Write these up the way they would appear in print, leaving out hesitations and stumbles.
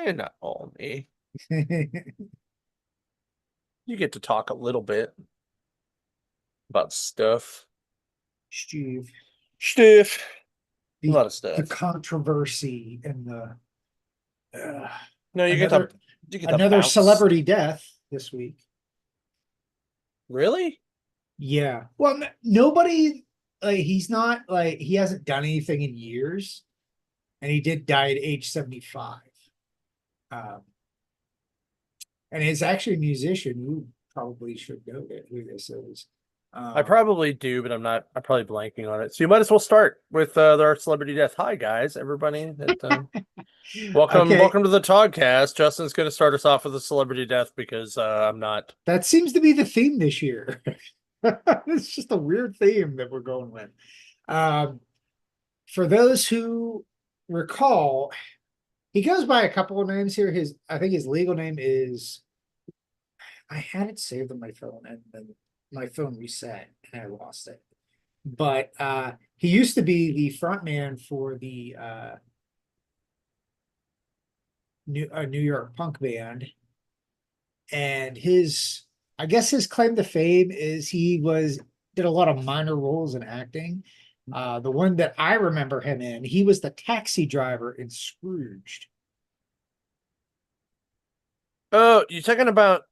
And not all me. You get to talk a little bit about stuff. Steve, Stuff. A the lot of the stuff. controversy and the uh, No, another you get to another bounce. celebrity death this week. Really? Yeah. Well, nobody he's not like he hasn't done anything in years, and he did die at age 75. Um, and he's actually a musician who probably should know who this is. I Um, probably do, but I'm probably blanking on it. So you might as well start with our celebrity death. Hi guys, everybody. okay, Welcome to the Toddcast. Justin's going to start us off with a celebrity death because I'm not. that seems to be the theme this year. It's just a weird theme that we're going with. Um, for those who recall, he goes by a couple of names here. I think his legal name is, I had it saved on my phone and then my phone reset and I lost it. But he used to be the front man for the New York punk band. And I guess his claim to fame is did a lot of minor roles in acting. The one that I remember him in, he was the taxi driver in Scrooged. Oh, you talking about?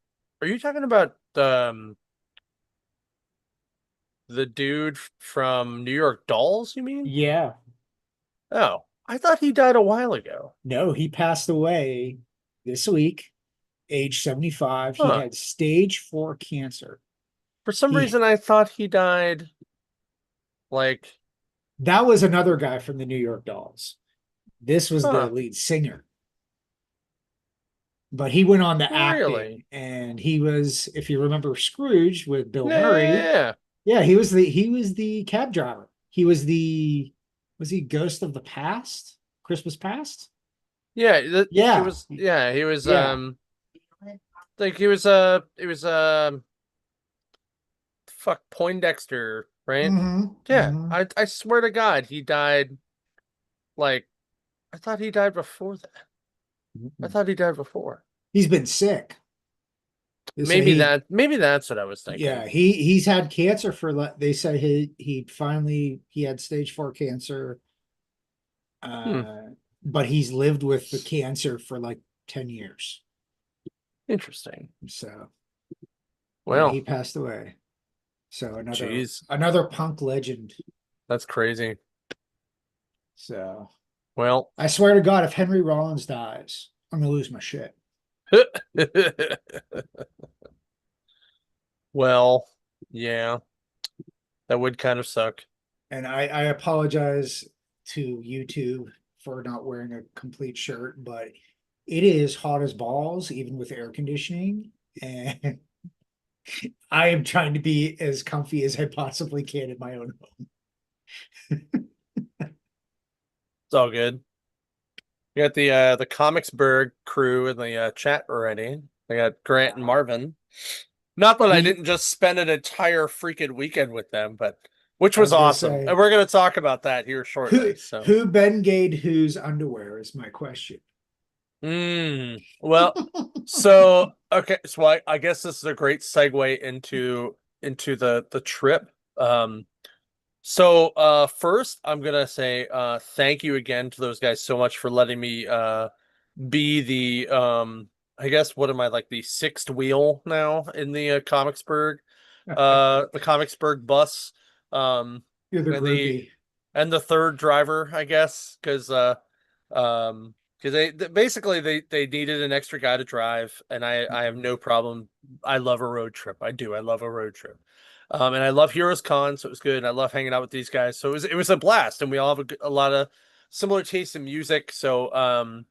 Are you talking about the dude from New York Dolls? You mean? Yeah. Oh, I thought he died a while ago. No, he passed away this week, age 75. He Huh. had stage 4 cancer. For some He reason, I thought he died like. That was another guy from the New York Dolls. This was the Huh. lead singer. But he went on to acting, Really? and he was, if you remember Scrooge with Bill Yeah, yeah, Murray, yeah. yeah, he was the cab driver. Was he Ghost of the Past? Christmas Past? It Yeah. was. Yeah, he was. Yeah. Like it was fuck Poindexter, right? Hmm. Yeah, Hmm. I swear to God, he died like I thought he died before that. I thought he died before. He's been sick. They say Maybe that's what I was thinking. yeah, he's had cancer they said he had stage 4 cancer. Hmm, Uh, but he's lived with the cancer for like 10 years. interesting. So yeah, he Well, passed away. So geez, another punk legend. that's crazy. So Well, I swear to God, if Henry Rollins dies, I'm gonna lose my shit. well, yeah, that would kind of suck. And I apologize to YouTube for not wearing a complete shirt, but it is hot as balls, even with air conditioning. And I am trying to be as comfy as I possibly can in my own home. It's all good. You got the Comicsburg crew in the chat already. I got Grant and Marvin. Not that I The didn't just spend an entire freaking weekend with them, but which I was was gonna awesome. And say, we're going to talk about that here shortly. So, who Bengade whose underwear is my question. well, so okay, so I guess this is a great segue into the trip. First I'm gonna say thank you again to those guys so much for letting me be the I guess what am I like the sixth wheel now in the the Comicsburg bus You're the and the groupie. third driver I guess because basically they needed an extra guy to drive and I have no problem. I love a road trip. I love a road trip. And I love Heroes Con, so it was good. And I love hanging out with these guys, so it was a blast. And we all have a lot of similar tastes in music, so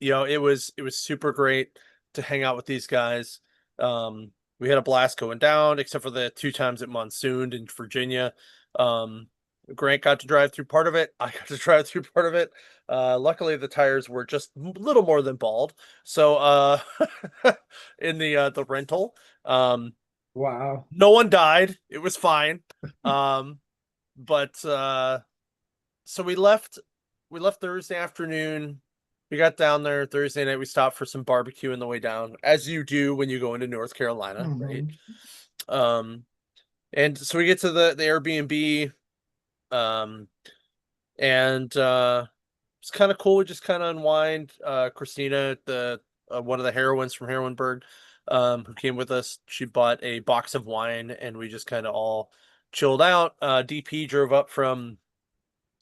it was super great to hang out with these guys. We had a blast going down, except for the two times it monsooned in Virginia. Um, Grant got to drive through part of it. I got to drive through part of it. Luckily, the tires were just a little more than bald. So, in the rental, Wow. no one died. It was fine. Um, but so we left Thursday afternoon We got down there Thursday night. We stopped for some barbecue on the way down, as you do when you go into North Carolina, right? Mhm. Um, and so we get to the Airbnb, um, and it's kind of cool. We just kind of unwind. Christina, the one of the heroines from Heroinburg, who came with us, she bought a box of wine, and we just kind of all chilled out. DP drove up from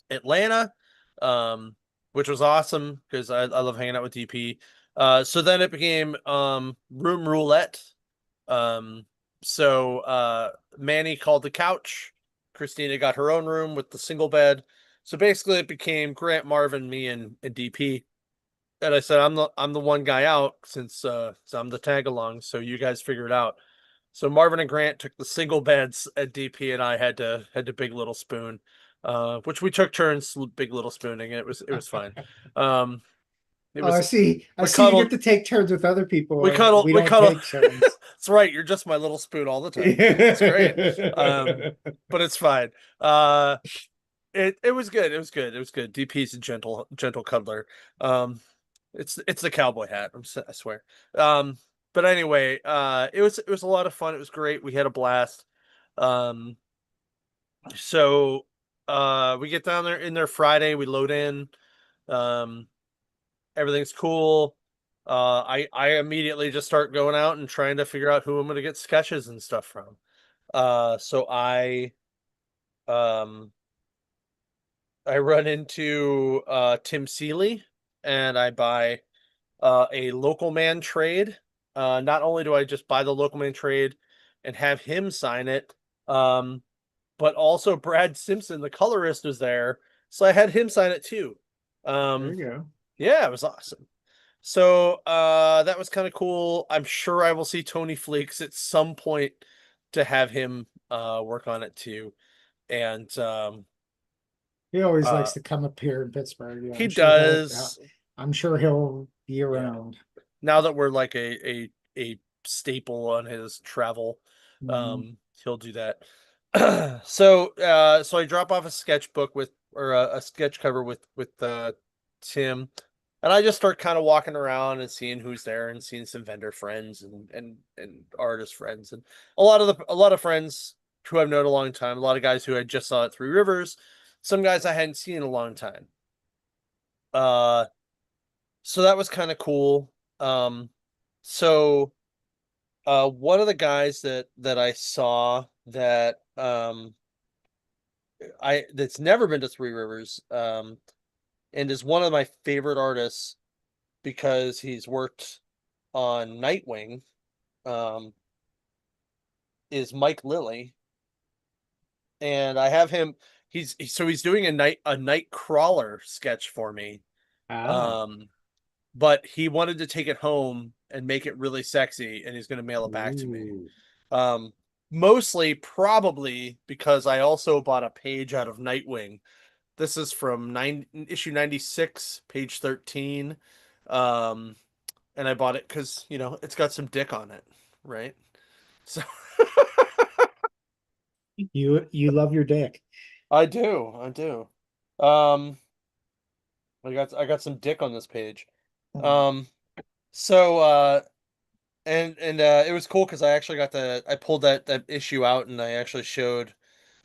Atlanta, um, which was awesome because I love hanging out with DP. So then it became room roulette. Um, Manny called the couch. Christina got her own room with the single bed. So basically it became Grant, Marvin, me, and DP. And I said I'm the one guy out so I'm the tag along, so you guys figure it out. So Marvin and Grant took the single beds, and DP and I had to big little spoon, which we took turns big little spooning, and it was fine. Um, it Oh, I was see. I we see. You get cuddled to take turns with other people, we and cuddle we we don't cuddle. take turns. That's right. You're just my little spoon all the time. It's great. But it's fine. Uh, it was good. It was good. It was good. DP's a gentle cuddler. Um, it's the cowboy hat. I swear. Um, but anyway, it was a lot of fun. It was great. We had a blast. Um, so we get down there in there Friday. We load in. Um, everything's cool. I immediately just start going out and trying to figure out who I'm gonna get sketches and stuff from. So um I run into Tim Seeley, and I buy a local man trade. Not only do I just buy the local man trade and have him sign it, um, but also Brad Simpson, the colorist, was there, so I had him sign it too. There Um, you go. yeah, it was awesome. So that was kind of cool. I'm sure I will see Tony Fleeks at some point to have him work on it too. And He always uh likes to come up here in Pittsburgh. Yeah, he I'm sure he'll. does. I'm sure he'll be Yeah. around. Now that we're like a staple on his travel, Mhm. he'll do that. So I drop off a sketchbook with or a sketch cover with Tim, and I just start kind of walking around and seeing who's there and seeing some vendor friends and artist friends and a lot of friends who I've known a long time, a lot of guys who I just saw at Three Rivers, some guys I hadn't seen in a long time. Uh so that was kind of cool. Um so one of the guys that I saw that I that's never been to Three Rivers, and is one of my favorite artists because he's worked on Nightwing, um, is Mike Lilly, and I have him. He's doing a night crawler sketch for me, Ah. um, but he wanted to take it home and make it really sexy, and he's going to mail it back to me. Ooh. Um, Mostly probably because I also bought a page out of Nightwing. This is from issue 96, page 13. Um, and I bought it because, it's got some dick on it, right? So You love your dick. I do, I do. Um, I got some dick on this page. Mhm. Um, so and it was cool because I pulled that issue out and I actually showed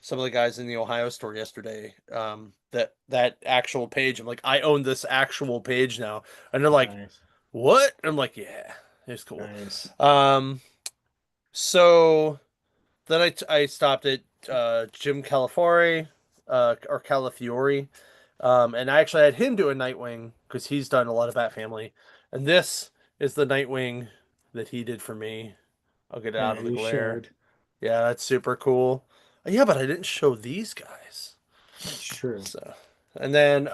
some of the guys in the Ohio store yesterday that actual page. I'm like, I own this actual page now, and they're like, Nice, what? I'm like, yeah, it's cool. nice. Um, so then I stopped at Jim Calafiore, or Calafiore, and I actually had him do a Nightwing because he's done a lot of Bat Family, and this is the Nightwing that he did for me. I'll get it out Yeah, of the you glare. showed. Yeah, that's super cool. Yeah, but I didn't show these guys. That's true. So, and then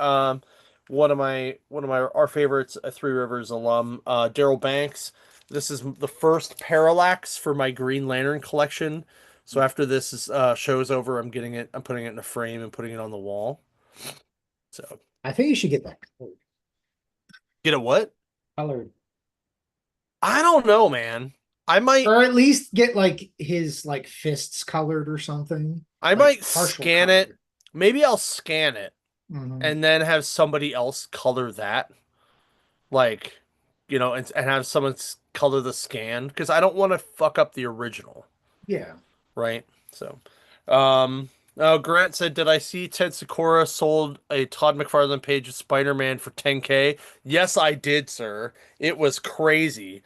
one of my our favorites, a Three Rivers alum, Daryl Banks. This is the first parallax for my Green Lantern collection. So after show's over, I'm getting it. I'm putting it in a frame and putting it on the wall. So I think you should get that colored. get a what? Colored. I don't know, man. I might Or at least get like his like fists colored or something. I Like might partial scan it. colored. Maybe I'll scan it Hmm. and then have somebody else color that. like, and have someone color the scan because I don't want to fuck up the original, Yeah. right? So, um, oh, Grant said, "Did I see Ted Sakura sold a Todd McFarlane page of Spider-Man for 10K?" Yes, I did, sir. It was crazy.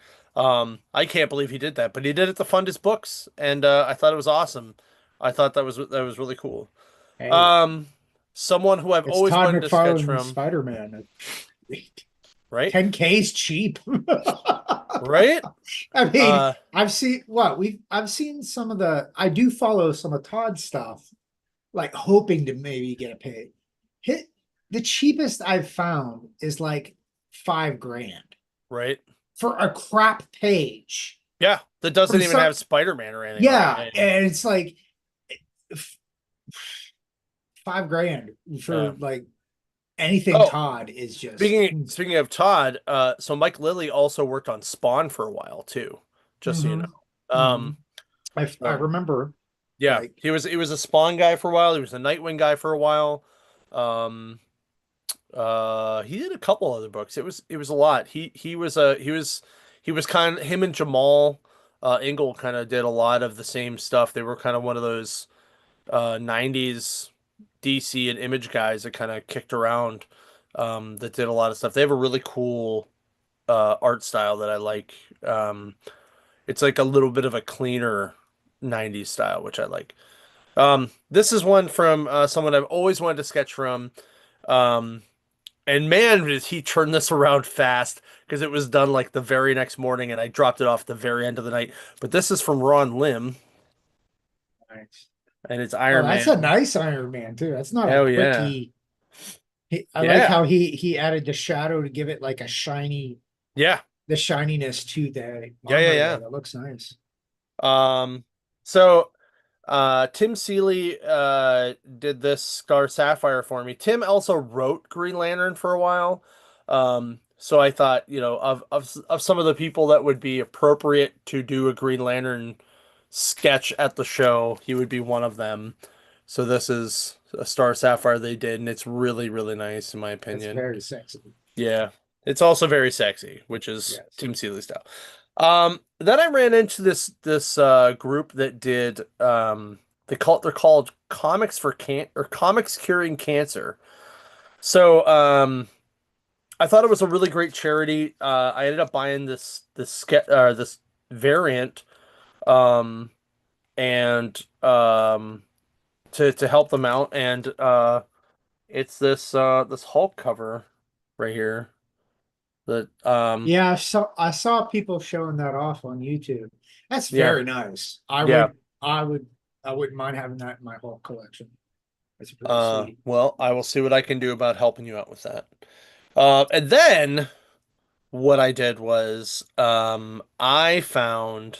I can't believe he did that, but he did it to fund his books, and I thought it was awesome. I thought that was really cool. Hey, Um, Someone who I've it's always Todd wanted to sketch McFarlane from, Spider-Man. right? 10K's cheap. Right? I mean, Uh, I've seen some of I do follow some of Todd's stuff, like hoping to maybe get a pay. Hit the cheapest I've found is like 5 grand right? for a crap page Yeah, that from doesn't even some, have Spider-Man or anything on it. yeah, Yeah, yeah. and it's like f- 5 grand Yeah. for like anything Oh, Todd is just. speaking of Todd, so Mike Lilly also worked on Spawn for a while too, just so you Hmm. know. Hmm. I So remember yeah, like he was a Spawn guy for a while. He was a Nightwing guy for a while. Um, he did a couple other books. It was a lot. He was kind of him and Jamal Ingle kind of did a lot of the same stuff. They were kind of one of those 90s DC and Image guys that kind of kicked around, that did a lot of stuff. They have a really cool art style that I like. It's like a little bit of a cleaner 90s style, which I like. This is one from someone I've always wanted to sketch from. Um, and man, did he turn this around fast because it was done like the very next morning and I dropped it off the very end of the night. But this is from Ron Lim nice. and it's Oh, Iron that's a Man. nice Iron Man too. That's not a Hell yeah. quickie. I like Yeah. how he added the shadow to give it like Yeah. the shininess to the Yeah, yeah, armor there. yeah. That looks nice. So Tim Seeley did this Star Sapphire for me. Tim also wrote Green Lantern for a while. So I thought, of some of the people that would be appropriate to do a Green Lantern sketch at the show, he would be one of them. So this is a Star Sapphire they did, and it's really, really nice in my That's opinion. very sexy. Yeah. It's also very sexy, which is Yes. Tim Seeley style. Then I ran into this group that did they're called Comics for Can or Comics Curing Cancer. So I thought it was a really great charity. I ended up buying this variant um and to help them out, and it's this Hulk cover right here that Yeah, I saw people showing that off on YouTube. That's yeah, very nice. yeah. I wouldn't mind having that in my whole collection. That's pretty sweet. Well, I will see what I can do about helping you out with that. And then what I did was I found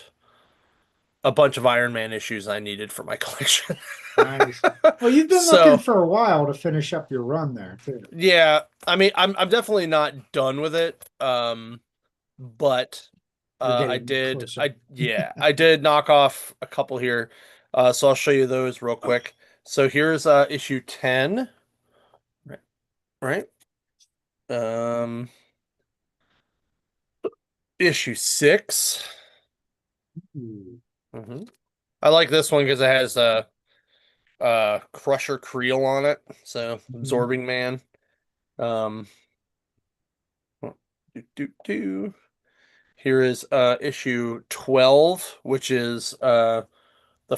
a bunch of Iron Man issues I needed for my collection. Nice. Well, you've been looking So, for a while to finish up your run there too. yeah, I mean, I'm definitely not done with it. But You're I getting did closer. I did knock off a couple here. So I'll show you those real quick. So here's issue 10, right? Right? Um Issue 6. Ooh. hmm I like this one because it has Crusher Creel on it, so Mhm. Absorbing Man. Um, do, do, do. Here is issue 12, which is the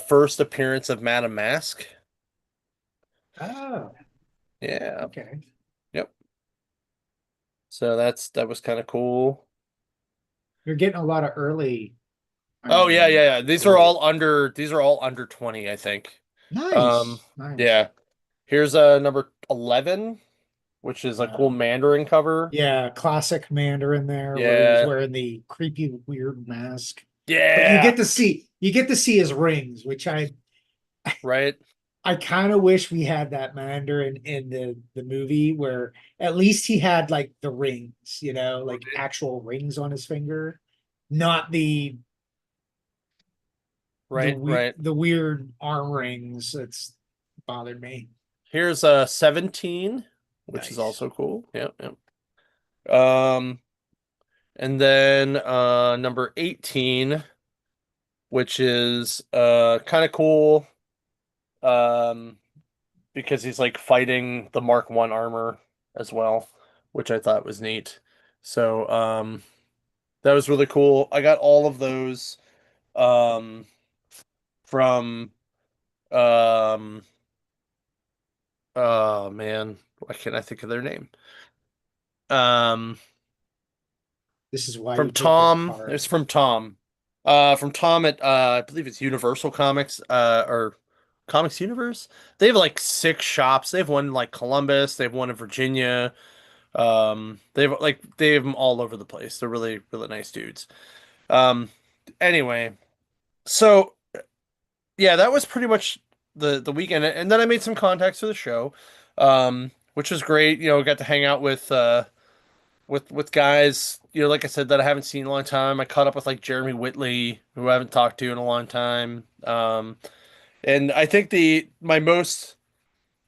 first appearance of Madame Mask. Oh, Yeah, okay. yep. So that was kind of cool. You're getting a lot of early Oh Iron yeah, Man. yeah, yeah. These are all under 20, I think. Um, Nice, nice. yeah. Here's number 11, which is a cool Wow. Mandarin cover. Yeah, classic Mandarin there where he's Yeah. wearing the creepy weird mask. But Yeah. you get to see his rings, which Right. I kind of wish we had that Mandarin in the movie where at least he had like the rings, like actual rings on his finger, not Right, right. the weird arm rings that's bothered me. Here's 17, which is Nice. also cool. Yep, yep. Um And then number 18, which is kind of cool um because he's like fighting the Mark 1 armor as well, which I thought was neat. So that was really cool. I got all of those um from um oh man, why can't I think of their name? Um This is why from you get that Tom. card. It's from Tom. From Tom at I believe it's Universal Comics or Comics Universe. They have like 6 shops. They have one in like Columbus, they have one in Virginia. They have them all over the place. They're really really nice dudes. Um anyway, so yeah, that was pretty much the weekend, and then I made some contacts for the show. Which was great. You know, got to hang out with guys, you know, like I said, that I haven't seen in a long time. I caught up with like Jeremy Whitley, who I haven't talked to in a long time. And I think the my most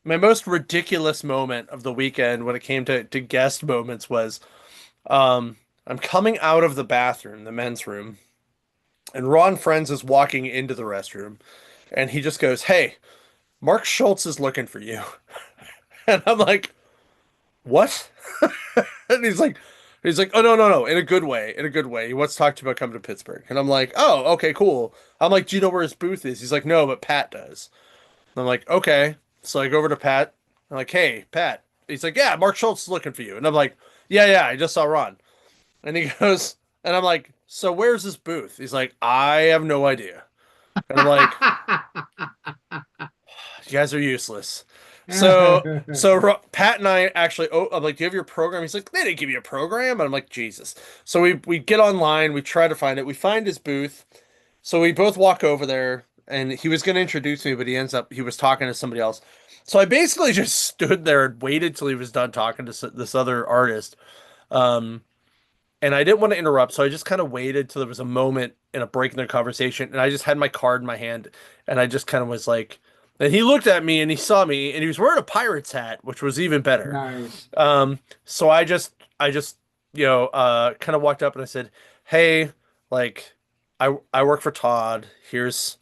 ridiculous moment of the weekend when it came to guest moments was um I'm coming out of the bathroom, the men's room, and Ron Friends is walking into the restroom, and he just goes, "Hey, Mark Schultz is looking for you." And I'm like, "What?" And he's like, oh no, no, no, in a good way, in a good way. He wants to talk to you about coming to Pittsburgh. And I'm like, oh, okay, cool. I'm like, do you know where his booth is? He's like, no, but Pat does. And I'm like, okay. So I go over to Pat. I'm like, hey, Pat. He's like, yeah, Mark Schultz is looking for you. And I'm like, yeah, yeah, I just saw Ron. And he goes, and I'm like, so where's his booth? He's like, I have no idea. And I'm like, you guys are useless. Pat and I actually, oh, I'm like, do you have your program? He's like, they didn't give you a program. And I'm like, Jesus. So we get online, we try to find it. We find his booth. So we both walk over there, and he was going to introduce me, but he was talking to somebody else. So I basically just stood there and waited till he was done talking to this other artist. Um, and I didn't want to interrupt, so I just kind of waited till there was a moment in a break in their conversation, and I just had my card in my hand, and I just kind of was like, and he looked at me and he saw me, and he was wearing a pirate's hat, which was even better. Nice. So I just, you know, kind of walked up and I said, "Hey, like, I work for Todd. Here's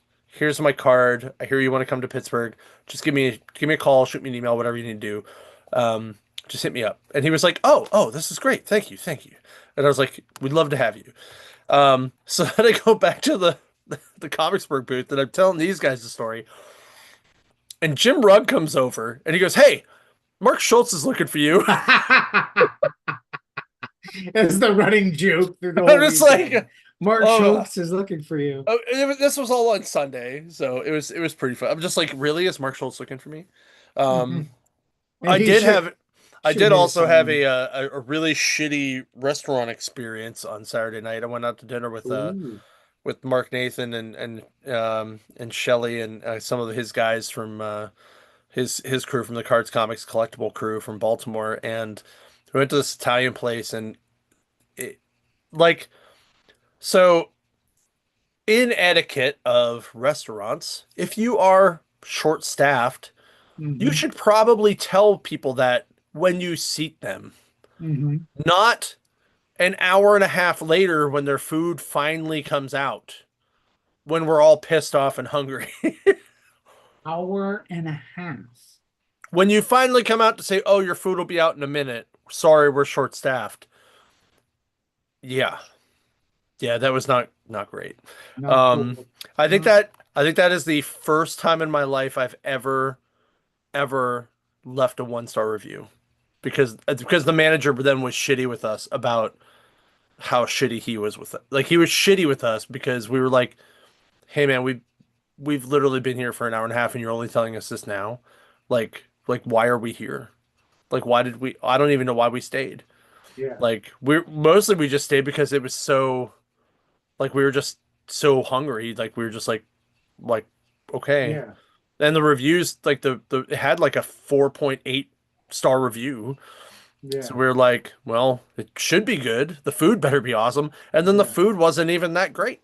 my card. I hear you want to come to Pittsburgh. Just give me a call, shoot me an email, whatever you need to do. Just hit me up." And he was like, "Oh, this is great. Thank you." And I was like, "We'd love to have you." So then I go back to the Comicsburg booth and I'm telling these guys the story. And Jim Rugg comes over and he goes, "Hey, Mark Schultz is looking for you." It's the running joke through the I'm whole just weekend. like, Mark oh, Schultz is looking for you. this was all on Sunday, so it was pretty fun. I'm just like, really, is Mark Schultz looking for me? Um, And I he did should have, I should have did made a also have sign. a really shitty restaurant experience on Saturday night. I went out to dinner Ooh. with Mark Nathan and Shelly and some of his guys from his crew from the Cards Comics collectible crew from Baltimore, and we went to this Italian place, and it, like so in etiquette of restaurants, if you are short-staffed, you Hmm. should probably tell people that when you seat them, Hmm. not an hour and a half later when their food finally comes out, when we're all pissed off and hungry. Hour and a half. When you finally come out to say, "Oh, your food will be out in a minute. Sorry, we're short-staffed." Yeah. Yeah, that was not great. Not Um, cool. No. I think that is the first time in my life I've ever left a 1-star review because the manager then was shitty with us about how shitty he was with it. Like he was shitty with us because we were like, "Hey man, we've literally been here for an hour and a half and you're only telling us this now. Like why are we here? Like why did we I don't even know why we stayed." Yeah. Like we just stayed because it was so like we were just so hungry. Like we were just like okay. Yeah. And the reviews like the it had like a 4.8-star review. So Yeah. we were like, well, it should be good. The food better be awesome. And then the Yeah. food wasn't even that great.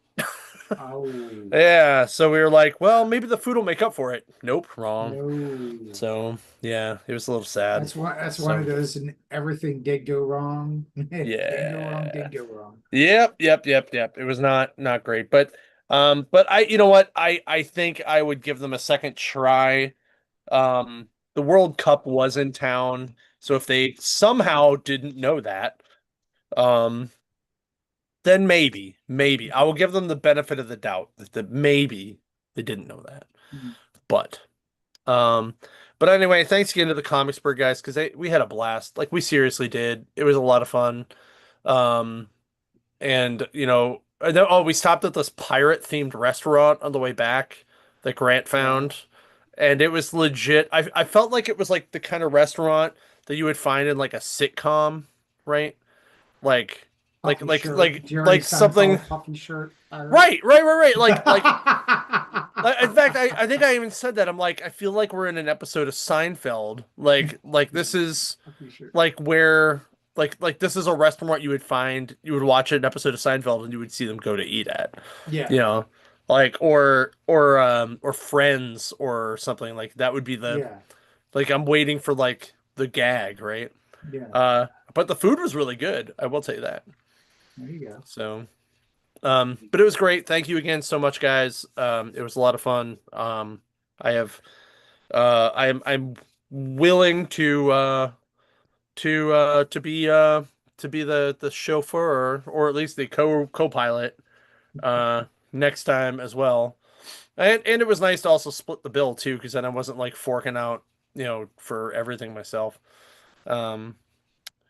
Oh, Yeah, so we were like, well, maybe the food will make up for it. Nope, wrong. no. So yeah, it was a little sad. That's one of So those, and everything did go wrong. Did go wrong, yeah. did go wrong. Yep. It was not great, but I, you know what? I think I would give them a second try. The World Cup was in town, so if they somehow didn't know that, um, then maybe I will give them the benefit of the doubt that maybe they didn't know that. Mhm. But um, but anyway, thanks again to the Comicsburg guys because we had a blast. Like we seriously did. It was a lot of fun. Um, and then, oh, we stopped at this pirate themed restaurant on the way back that Grant Wow. found, and it was legit. I felt like it was like the kind of restaurant that you would find in like a sitcom, right? Like like Puffy like shirt. like Jerry like something. Seinfeld puffy shirt. Pirate. Right. Like, in fact, I think I even said that. I'm like, I feel like we're in an episode of Seinfeld. Like this is Puffy shirt. like where like this is a restaurant you would watch an episode of Seinfeld and you would see them go to eat at, Yeah. you know, like or Friends or something like that would be the Yeah. like I'm waiting for like the gag, right? Yeah. But the food was really good. I will tell you that. There you go. So, but it was great. Thank you again so much, guys. It was a lot of fun. I have I'm willing to be the chauffeur or at least the co-pilot uh next time as well. And it was nice to also split the bill too because then I wasn't like forking out, for everything myself. Um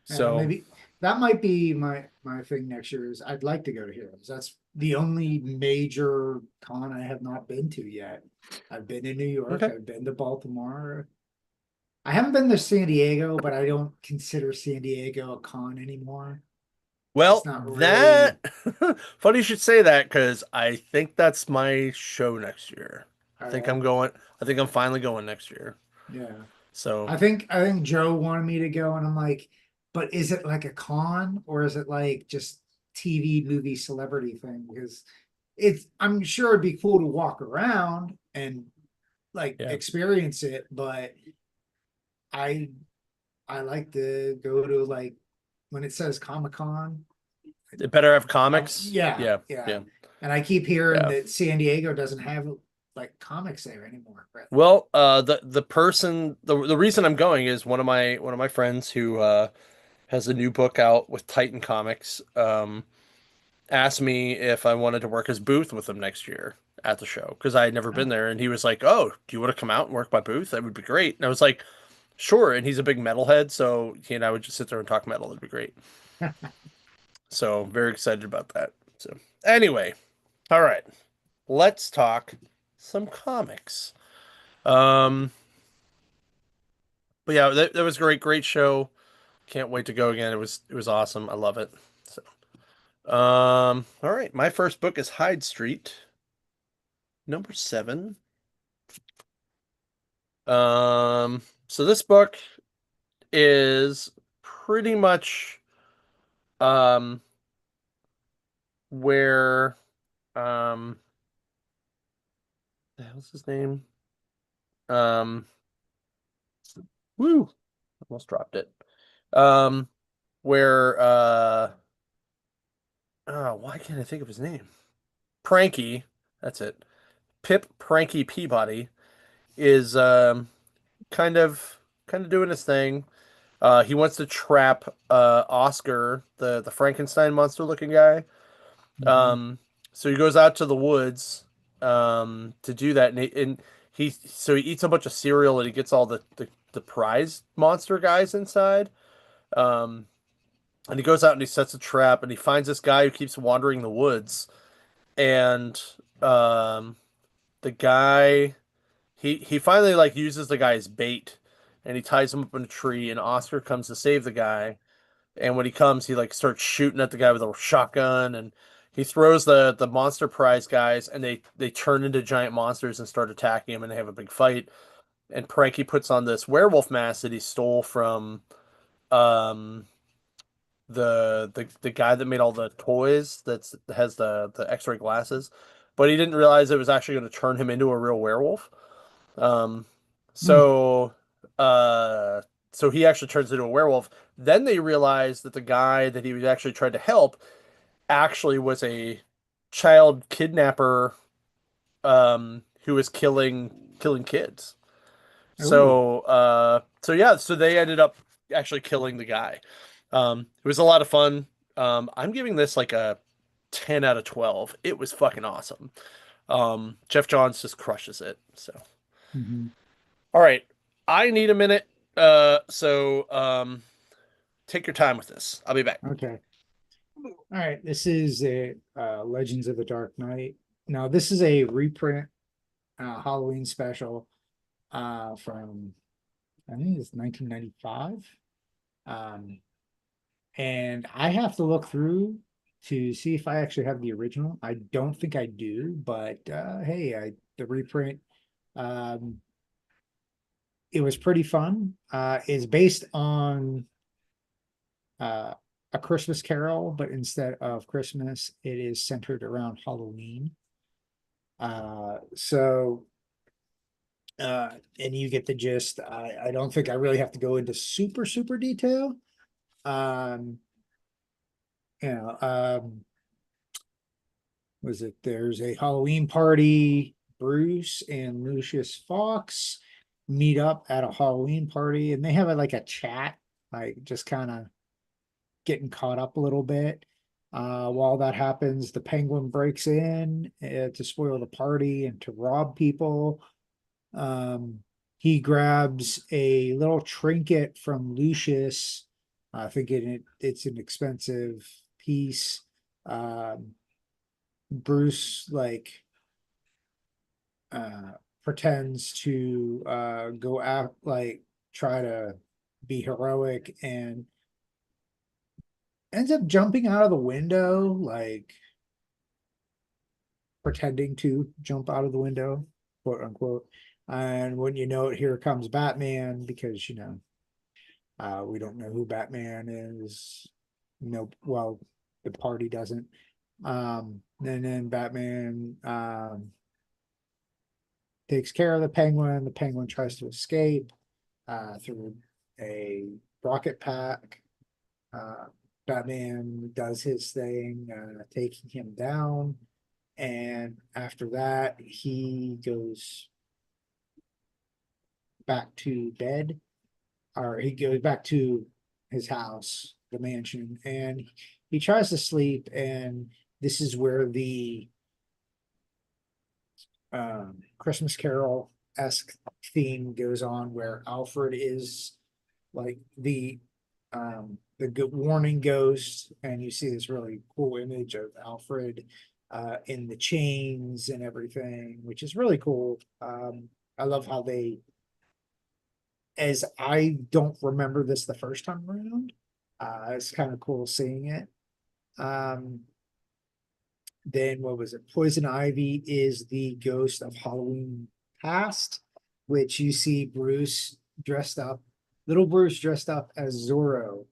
so Maybe that might be my thing next year is I'd like to go to Heroes. That's the only major con I have not been to yet. I've been to New York, okay. I've been to Baltimore. I haven't been to San Diego, but I don't consider San Diego a con anymore. It's Well, not really that funny you should say that because I think that's my show next year. I think I'm uh, going. I think I'm finally going next year. yeah. So I think Joe wanted me to go, and I'm like, but is it like a con or is it like just TV movie celebrity thing? Because I'm sure it'd be cool to walk around and like yeah, experience it, but I I like to go to like when it says Comic-Con. it better have comics. Yeah, Yeah, yeah. yeah, And I keep hearing yeah. that San Diego doesn't have like comics there anymore. But Well, the reason I'm going is one of my friends who has a new book out with Titan Comics. Asked me if I wanted to work his booth with him next year at the show because I had never been oh, there, and he was like, "Oh, do you want to come out and work my booth? That would be great." And I was like, "Sure." And he's a big metalhead, so he and I would just sit there and talk metal. It'd be great. So very excited about that. So anyway, all right, let's talk some comics. Um, but yeah, that was a great show. Can't wait to go again. It was awesome. I love it. So, all right, my first book is Hyde Street, number 7. So this book is pretty much um where um the hell's his name? Um Woo, almost dropped it. Um where oh, why can't I think of his name? Pranky, that's it. Pip Pranky Peabody is kind of doing his thing. He wants to trap Oscar, the Frankenstein monster looking guy. mhm. Um, so he goes out to the woods to do that, and he eats a bunch of cereal and he gets all the prize monster guys inside. Um, and he goes out and he sets a trap and he finds this guy who keeps wandering the woods, and um, the guy he finally like uses the guy's bait and he ties him up in a tree and Oscar comes to save the guy. And when he comes, he like starts shooting at the guy with a shotgun, and he throws the monster prize guys, and they turn into giant monsters and start attacking him, and they have a big fight. And Pranky puts on this werewolf mask that he stole from um the guy that made all the toys that has the X-ray glasses. but he didn't realize it was actually going to turn him into a real werewolf. Um, Hmm. so uh, so he actually turns into a werewolf. Then they realize that the guy that he was actually trying to help actually was a child kidnapper, who was killing kids. Oh. So yeah, so they ended up actually killing the guy. It was a lot of fun. I'm giving this like a 10 out of 12. It was fucking awesome. Jeff Johns just crushes it. So, Mhm. all right, I need a minute. Take your time with this. I'll be back. Okay. All right. This is a Legends of the Dark Knight. Now, this is a reprint Halloween special from I think it's 1995. Um, and I have to look through to see if I actually have the original. I don't think I do, but hey, the reprint um, it was pretty fun. It's based on uh, A Christmas Carol, but instead of Christmas, it is centered around Halloween. So and you get the gist. I don't think I really have to go into super detail. Um, you know, was it there's a Halloween party. Bruce and Lucius Fox meet up at a Halloween party and they have like a chat, like just kind of getting caught up a little bit. While that happens, the Penguin breaks in to spoil the party and to rob people. Um, he grabs a little trinket from Lucius, thinking it's an expensive piece. Um, Bruce like uh pretends to go out, like try to be heroic, and ends up jumping out of the window, like pretending to jump out of the window, quote unquote. And when you know it, here comes Batman, because we don't know who Batman is. No, well, the party doesn't. And then Batman takes care of the Penguin. The Penguin tries to escape through a rocket pack. Uh, Batman does his thing, taking him down. And after that, he goes back to bed, or he goes back to his house, the mansion, and he tries to sleep. And this is where the Christmas Carol esque theme goes on, where Alfred is like the good warning ghost, and you see this really cool image of Alfred in the chains and everything, which is really cool. I love how they, as I don't remember this the first time around, it's kind of cool seeing it. Um, then what was it? Poison Ivy is the ghost of Halloween past, which you see Bruce dressed up, little Bruce dressed up as Zorro,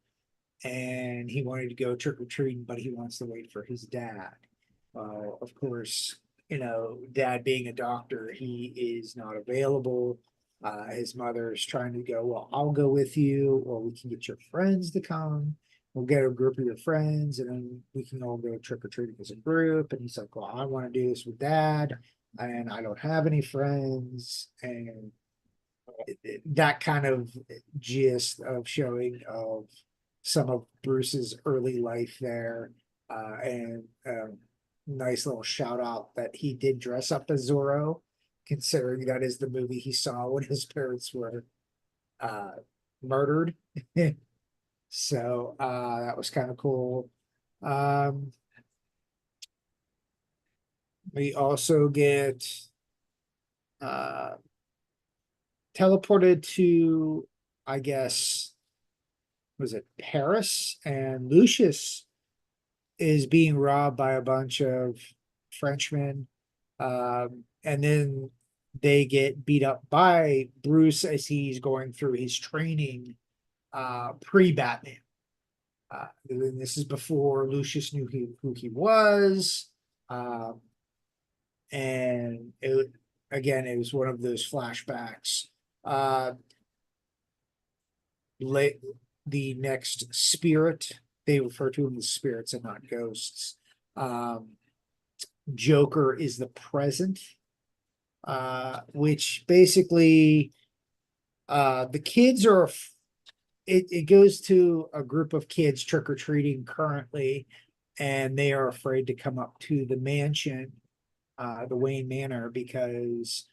and he wanted to go trick or treating, but he wants to wait for his dad. Of course, dad being a doctor, he is not available. His mother is trying to go, well, I'll go with you, or we can get your friends to come. We'll get a group of your friends, and then we can all go trick or treating as a group. And he's like, well, I want to do this with dad, and I don't have any friends. And that kind of gist of showing of some of Bruce's early life there, and nice little shout out that he did dress up as Zorro, considering that is the movie he saw when his parents were uh, murdered. So that was kind of cool. Um, we also get uh, teleported to, I guess, was it Paris? And Lucius is being robbed by a bunch of Frenchmen. And then they get beat up by Bruce as he's going through his training pre-Batman. And this is before Lucius knew who he was. and again, it was one of those flashbacks. Uh, late the next spirit, they refer to them as spirits and not ghosts. Um, Joker is the present, which basically the kids are it goes to a group of kids trick-or-treating currently, and they are afraid to come up to the mansion, the Wayne Manor, because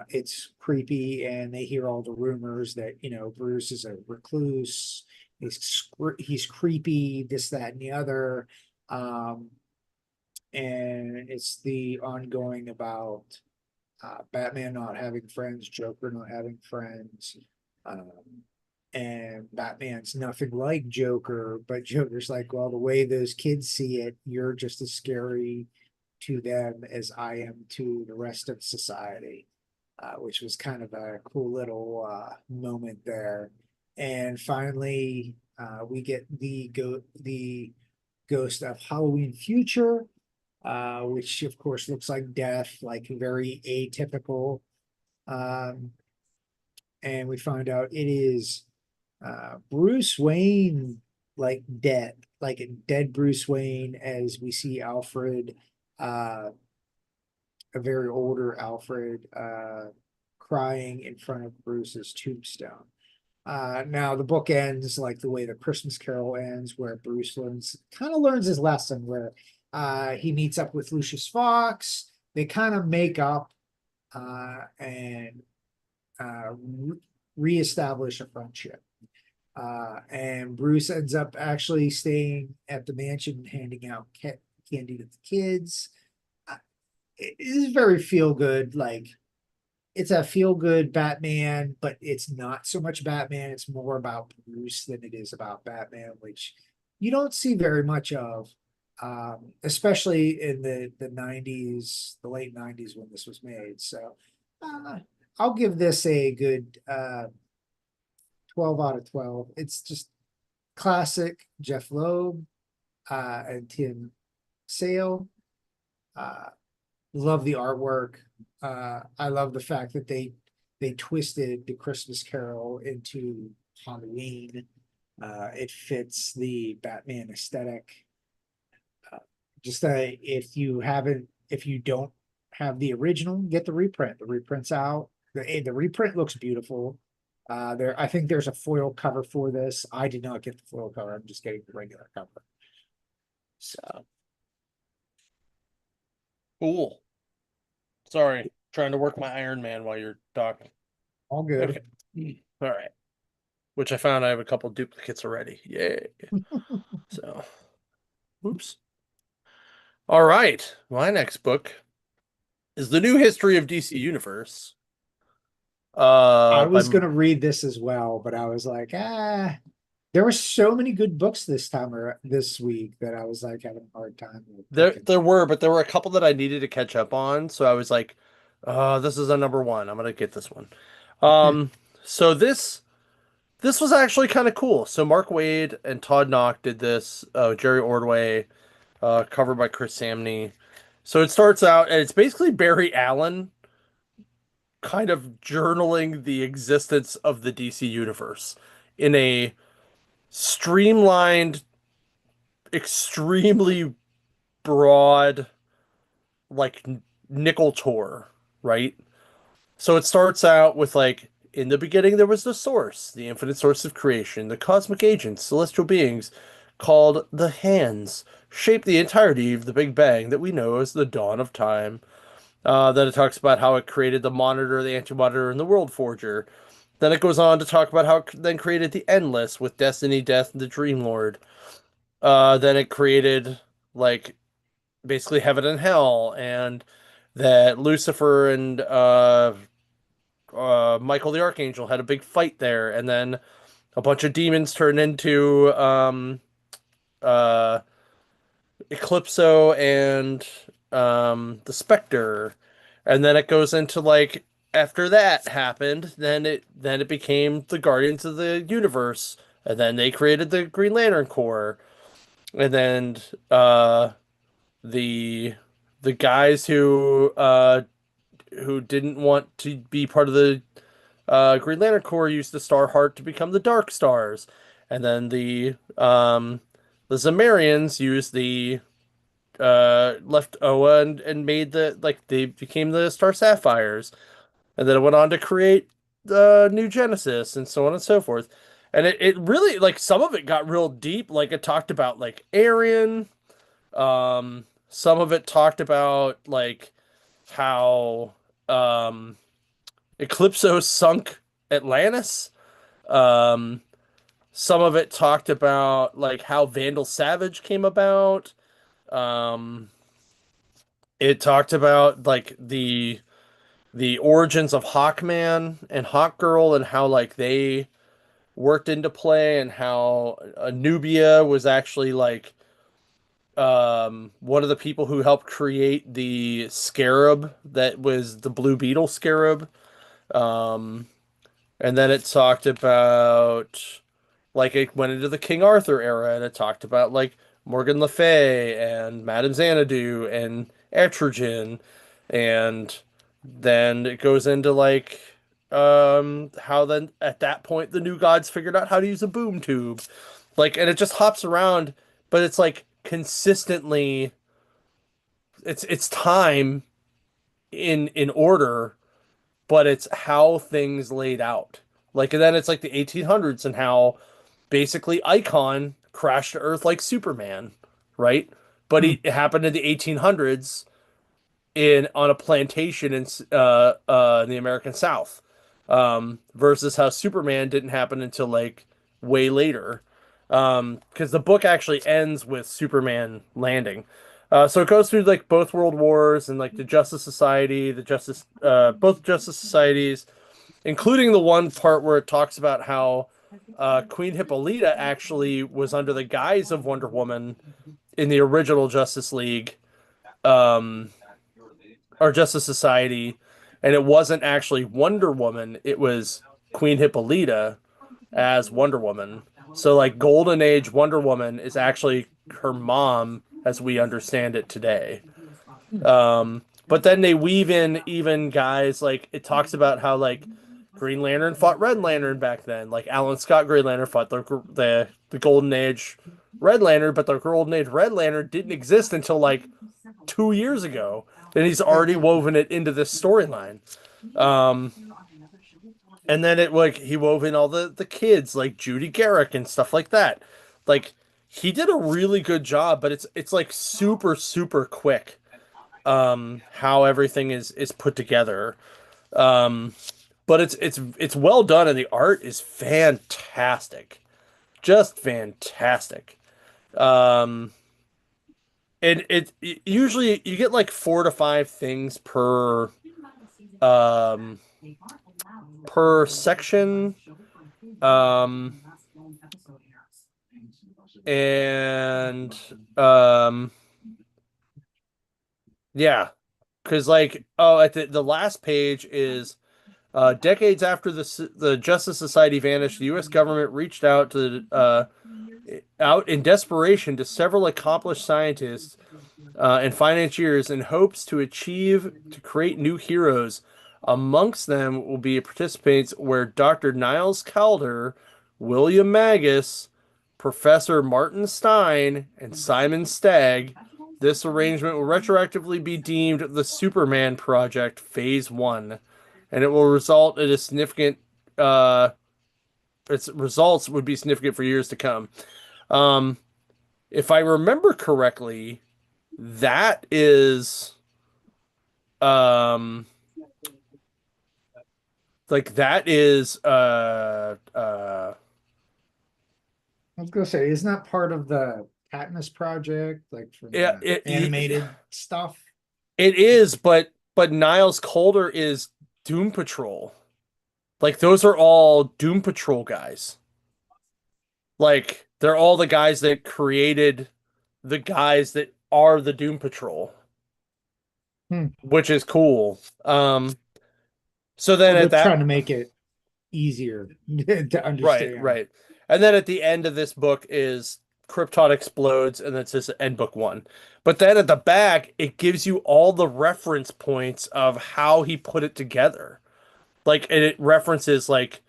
it's creepy, and they hear all the rumors that, Bruce is a recluse, he's creepy, this, that, and the other. Um, and it's the ongoing about Batman not having friends, Joker not having friends. Um, and Batman's nothing like Joker, but Joker's like, well, the way those kids see it, you're just as scary to them as I am to the rest of society, which was kind of a cool little moment there. And finally, we get the ghost of Halloween Future, which of course looks like death, like very atypical. Um, and we find out it is Bruce Wayne, like dead, like a dead Bruce Wayne, as we see Alfred, uh, a very older Alfred, crying in front of Bruce's tombstone. Now the book ends like the way the Christmas Carol ends, where Bruce kind of learns his lesson, where he meets up with Lucius Fox. They kind of make up and reestablish a friendship. And Bruce ends up actually staying at the mansion, handing out candy to the kids. It is very feel good, like it's a feel good Batman, but it's not so much Batman. It's more about Bruce than it is about Batman, which you don't see very much of, especially in the 90s, the late 90s when this was made. So uh, I'll give this a good 12 out of 12. It's just classic Jeff Loeb and Tim Sale. Uh, love the artwork. I love the fact that they twisted the Christmas Carol into Halloween. It fits the Batman aesthetic. Uh, just if you don't have the original, get the reprint. The reprint's out. The reprint looks beautiful. I think there's a foil cover for this. I did not get the foil cover. I'm just getting the regular cover. So Cool. Sorry, trying to work my Iron Man while you're talking. all good. Okay. All right. Which I found I have a couple duplicates already. Yay. So, oops. All right. My next book is The New History of DC Universe. I By was gonna read this as well, but I was like, there were so many good books this time or this week that I was like having a hard time with picking. but there were a couple that I needed to catch up on, so I was like, this is a number one. I'm gonna get this one. Um, so this was actually kind of cool. So Mark Wade and Todd Knock did this, Jerry Ordway, covered by Chris Samney. So it starts out, and it's basically Barry Allen kind of journaling the existence of the DC universe in a streamlined, extremely broad, like nickel tour, right? So it starts out with like, in the beginning there was the source, the infinite source of creation, the cosmic agents, celestial beings called the Hands, shaped the entirety of the Big Bang that we know as the dawn of time. Then it talks about how it created the Monitor, the Anti-Monitor, and the World Forger. Then it goes on to talk about how it then created the Endless with Destiny, Death, and the Dream Lord. Then it created like basically Heaven and Hell, and that Lucifer and Michael the Archangel had a big fight there, and then a bunch of demons turned into uh, Eclipso and the Spectre, and then it goes into like after that happened, then it became the Guardians of the Universe, and then they created the Green Lantern Corps, and then the the guys who didn't want to be part of the Green Lantern Corps used the Starheart to become the Dark Stars, and then the Zemarians used the left Oa and made they became the Star Sapphires, and then it went on to create the New Genesis and so on and so forth. And it really like some of it got real deep. Like it talked about like Arian. Some of it talked about like how Eclipso sunk Atlantis. Um, some of it talked about like how Vandal Savage came about. Um, it talked about like the origins of Hawkman and Hawkgirl and how like they worked into play and how Anubia was actually like one of the people who helped create the scarab that was the Blue Beetle scarab. Um, and then it talked about like it went into the King Arthur era and it talked about like Morgan Le Fay and Madame Xanadu and Etrigan, and then it goes into like how then at that point the new gods figured out how to use a boom tube. Like and it just hops around, but it's like consistently it's time in order, but it's how things laid out. Like and then it's like the 1800s and how basically Icon crashed to Earth like Superman, right? But Hmm. it happened in the 1800s in on a plantation in the American South, versus how Superman didn't happen until like way later, because the book actually ends with Superman landing. So it goes through like both world wars and like the Justice Society, both Justice Societies, including the one part where it talks about how Queen Hippolyta actually was under the guise of Wonder Woman in the original Justice League, um, or Justice Society, and it wasn't actually Wonder Woman, it was Queen Hippolyta as Wonder Woman. So, like, Golden Age Wonder Woman is actually her mom as we understand it today. But then they weave in even guys like it talks about how like Green Lantern fought Red Lantern back then. Like Alan Scott Green Lantern fought the Golden Age Red Lantern, but the Golden Age Red Lantern didn't exist until like 2 years ago. And he's already woven it into this storyline. Um, and then it like he wove in all the kids like Judy Garrick and stuff like that. Like he did a really good job, but it's like super quick how everything is put together. Um, but it's well done and the art is fantastic. Just fantastic. Um, and it usually you get like 4 to 5 things um per section. Um, and um yeah, because like at the last page is decades after the Justice Society vanished, the U.S. government reached out in desperation to several accomplished scientists and financiers in hopes to create new heroes. Amongst them will be participants where Dr. Niles Calder, William Magus, Professor Martin Stein, and Simon Stagg. This arrangement will retroactively be deemed the Superman Project Phase 1, and it will result in a significant uh its results would be significant for years to come. Um, if I remember correctly, that is um that is I was gonna say, isn't that part of the Katniss project, like from yeah, the animated stuff? it is, but Niles Calder is Doom Patrol. Like those are all Doom Patrol guys. Like they're all the guys that created the guys that are the Doom Patrol, Hmm. which is cool. So then Well, they're at that trying to make it easier to right, understand. right. And then at the end of this book is Krypton explodes, and then it says end book one. But then at the back, it gives you all the reference points of how he put it together. Like, and it references like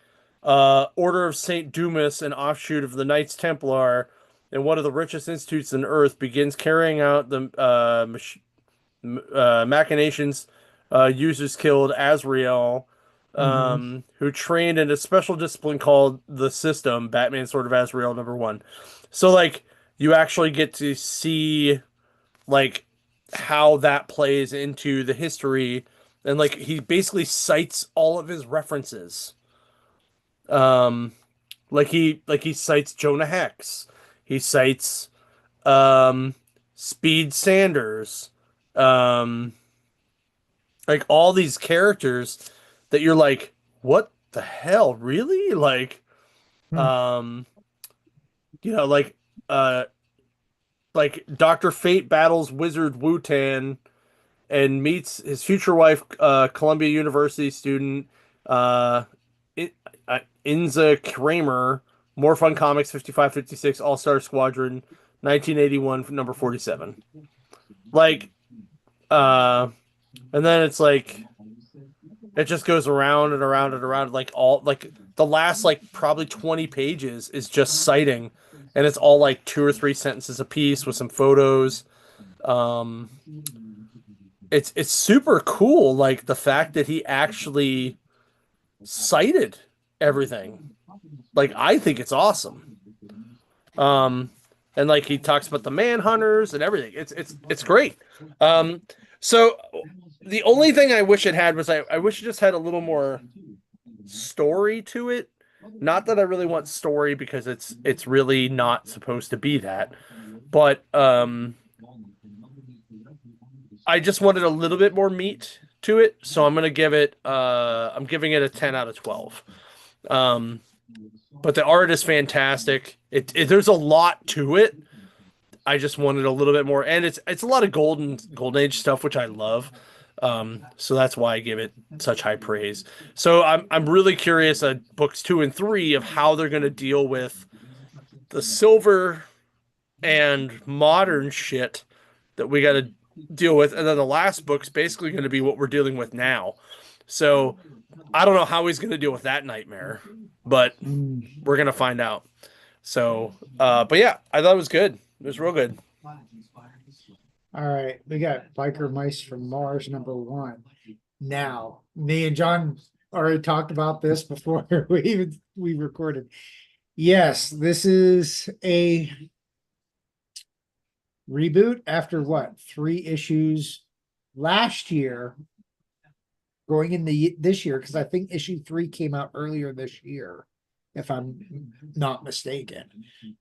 Order of Saint Dumas, an offshoot of the Knights Templar, and one of the richest institutes on Earth, begins carrying out the machinations. Users killed Azrael, Mhm. who trained in a special discipline called the System. Batman Sword of Azrael #1. So like you actually get to see like how that plays into the history, and like he basically cites all of his references. Um, like he cites Jonah Hex. He cites um Speed Sanders. Um, like all these characters that you're like, what the hell, really? Hmm. Um, you know, uh, like Dr. Fate battles Wizard Wutan and meets his future wife, Columbia University student, uh, I- Inza Kramer. More Fun Comics 55-56 All Star Squadron 1981 number 47. Like, uh, and then it's like it just goes around and around and around. Like all like the last like probably 20 pages is just citing, and it's all like 2 or 3 sentences a piece with some photos. Um, it's super cool, like the fact that he actually cited everything. Like I think it's awesome. Um, and like he talks about the manhunters and everything. It's great. Um, so the only thing I wish it had was I wish it just had a little more story to it. Not that I really want story because it's really not supposed to be that. But I just wanted a little bit more meat to it, so I'm giving it a 10 out of 12. Um but the art is fantastic. There's a lot to it. I just wanted a little bit more, and it's a lot of golden age stuff, which I love. So that's why I give it such high praise. So I'm really curious at books 2 and 3 of how they're going to deal with the silver and modern shit that we got to deal with, and then the last book's basically going to be what we're dealing with now. So I don't know how he's going to deal with that nightmare, but Mm. we're going to find out. So, but yeah, I thought it was good. It was real good. All right, we got Biker Mice from Mars #1. Now, me and John already talked about this before we recorded. Yes, this is a reboot after what, 3 issues last year, going into this year, because I think issue 3 came out earlier this year, if I'm not mistaken.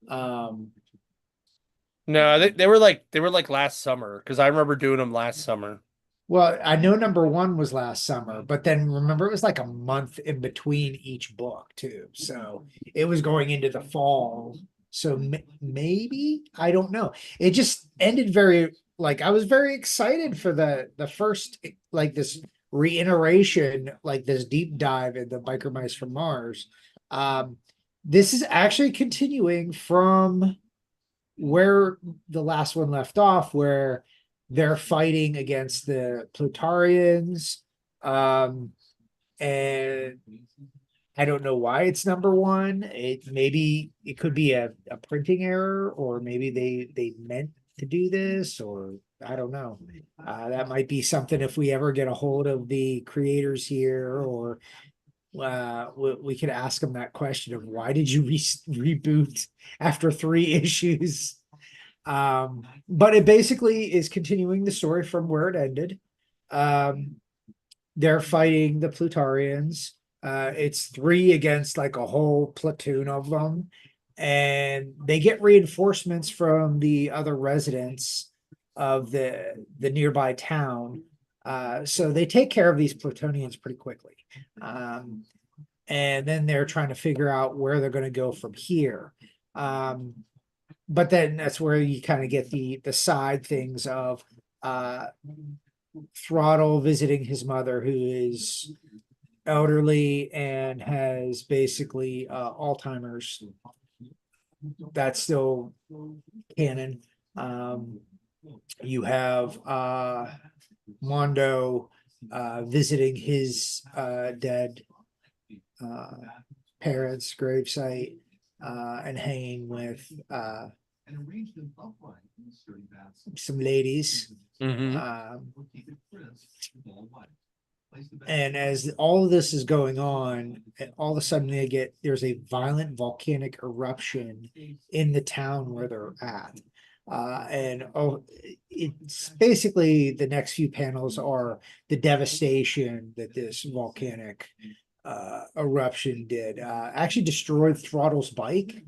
Um, No, they were like last summer because I remember doing them last summer. well, I know #1 was last summer, but then remember it was like a month in between each book too. So it was going into the fall. So maybe I don't know. It just ended very like I was very excited for the first like this reiteration, like this deep dive in the Biker Mice from Mars. Um, this is actually continuing from where the last one left off, where they're fighting against the Plutarians. And I don't know why it's #1. Maybe it could be a printing error, or maybe they meant to do this, or I don't know. That might be something if we ever get a hold of the creators here, or we could ask them that question of why did you reboot after 3 issues. But it basically is continuing the story from where it ended. um they're fighting the Plutarians. It's 3 against like a whole platoon of them, and they get reinforcements from the other residents of the nearby town. So they take care of these Plutonians pretty quickly. And then they're trying to figure out where they're going to go from here. But then that's where you kind of get the side things of Throttle visiting his mother, who is elderly and has basically Alzheimer's. that's still canon. Um, you have Mondo visiting his dead uh, parents' gravesite and hanging with some ladies. Mm-hmm. And as all of this is going on, all of a sudden there's a violent volcanic eruption in the town where they're at. It's basically the next few panels are the devastation that this volcanic eruption did. Actually destroyed Throttle's bike.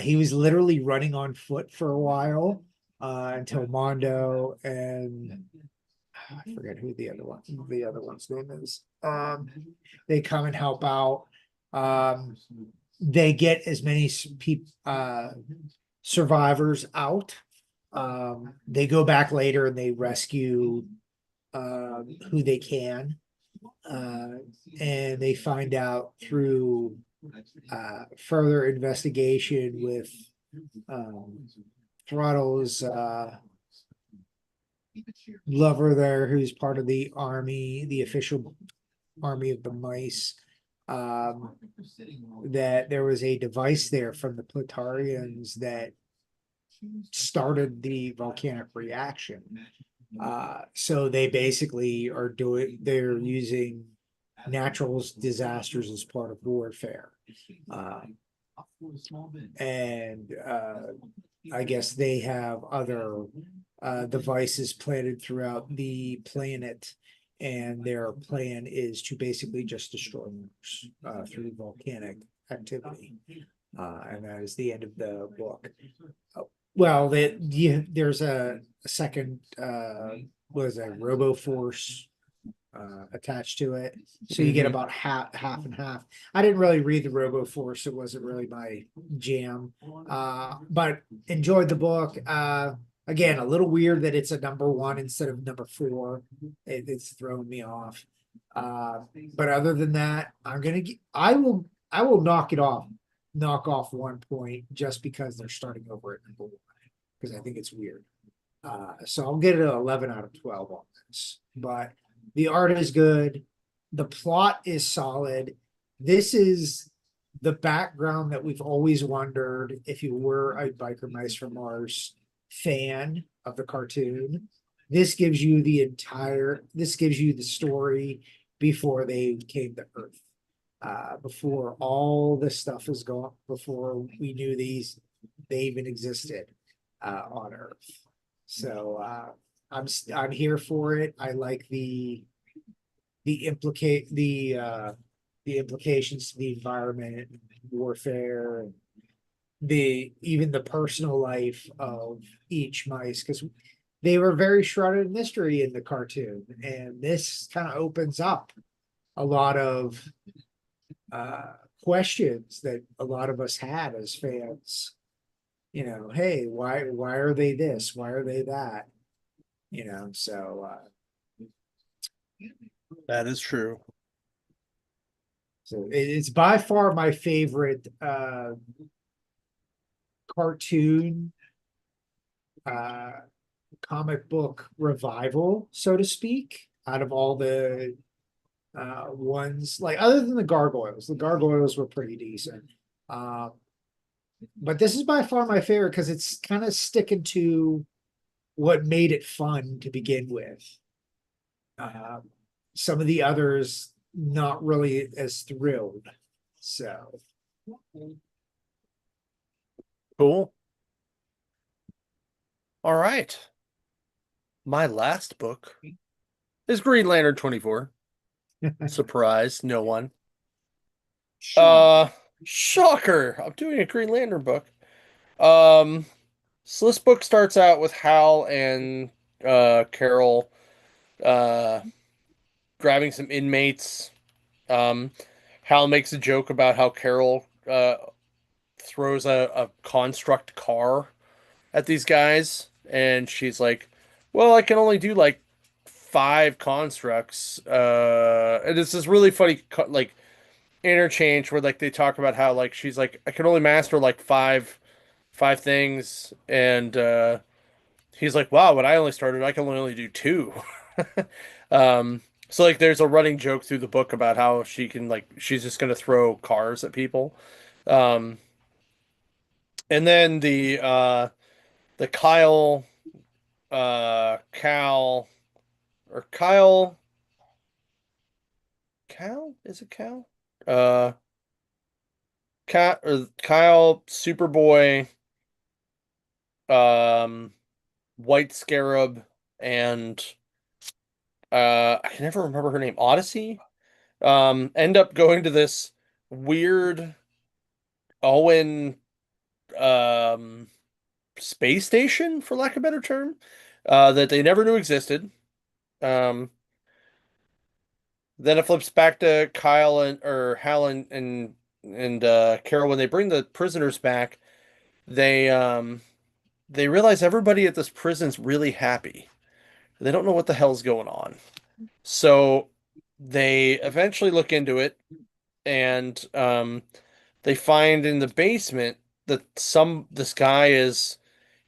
He was literally running on foot for a while until Mondo and I forget who the other one's name is. They come and help out. They get as many survivors out. They go back later and they rescue who they can. And they find out through further investigation with Throttle's lover there, who's part of the army, the official army of the mice, that there was a device there from the Plutarians that started the volcanic reaction. So they basically they're using natural disasters as part of warfare. And I guess they have other devices planted throughout the planet, and their plan is to basically just destroy Mars through volcanic activity. And that is the end of the book. Well, there's a second was a RoboForce attached to it, so you get about half and half. I didn't really read the RoboForce; it wasn't really my jam, but enjoyed the book. Again, a little weird that it's a #1 instead of #4. It's thrown me off. But other than that, I will knock off 1 point just because they're starting over at #1 because I think it's weird. So I'll get it an 11 out of 12 on this. But the art is good, the plot is solid. This is the background that we've always wondered if you were a Biker Mice from Mars fan of the cartoon. This gives you the story before they came to Earth. Before all this stuff was gone, before we knew they even existed on Earth. So I'm here for it. I like the implications to the environment, warfare, and even the personal life of each mice, because they were very shrouded in mystery in the cartoon, and this kind of opens up a lot of questions that a lot of us had as fans. Hey, why are they this? Why are they that? So That is true. so it's by far my favorite cartoon comic book revival, so to speak, out of all the ones, like other than the Gargoyles were pretty decent. But this is by far my favorite because it's kind of sticking to what made it fun to begin with. Some of the others not really as thrilled. So Cool. All right. My last book is Green Lantern 24. Surprise, no one. Shocker. I'm doing a Green Lantern book. So this book starts out with Hal and Carol grabbing some inmates. Hal makes a joke about how Carol throws a construct car at these guys, and she's like, "Well, I can only do like 5 constructs." And it's this really funny like interchange where like they talk about how like she's like, "I can only master like 5 5 things, and he's like, wow, when I only started, I can only do 2. Um, so like there's a running joke through the book about how she can like she's just gonna throw cars at people. Um, and then the Kyle Cal or Cal is it Cal? Uh Cat or Kyle Superboy, um White Scarab, and I can never remember her name, Odyssey, end up going to this weird Owen um space station, for lack of a better term, that they never knew existed. Um, then it flips back to Kyle and or Hal and Carol when they bring the prisoners back. They they realize everybody at this prison's really happy. They don't know what the hell's going on. So they eventually look into it, and they find in the basement that this guy is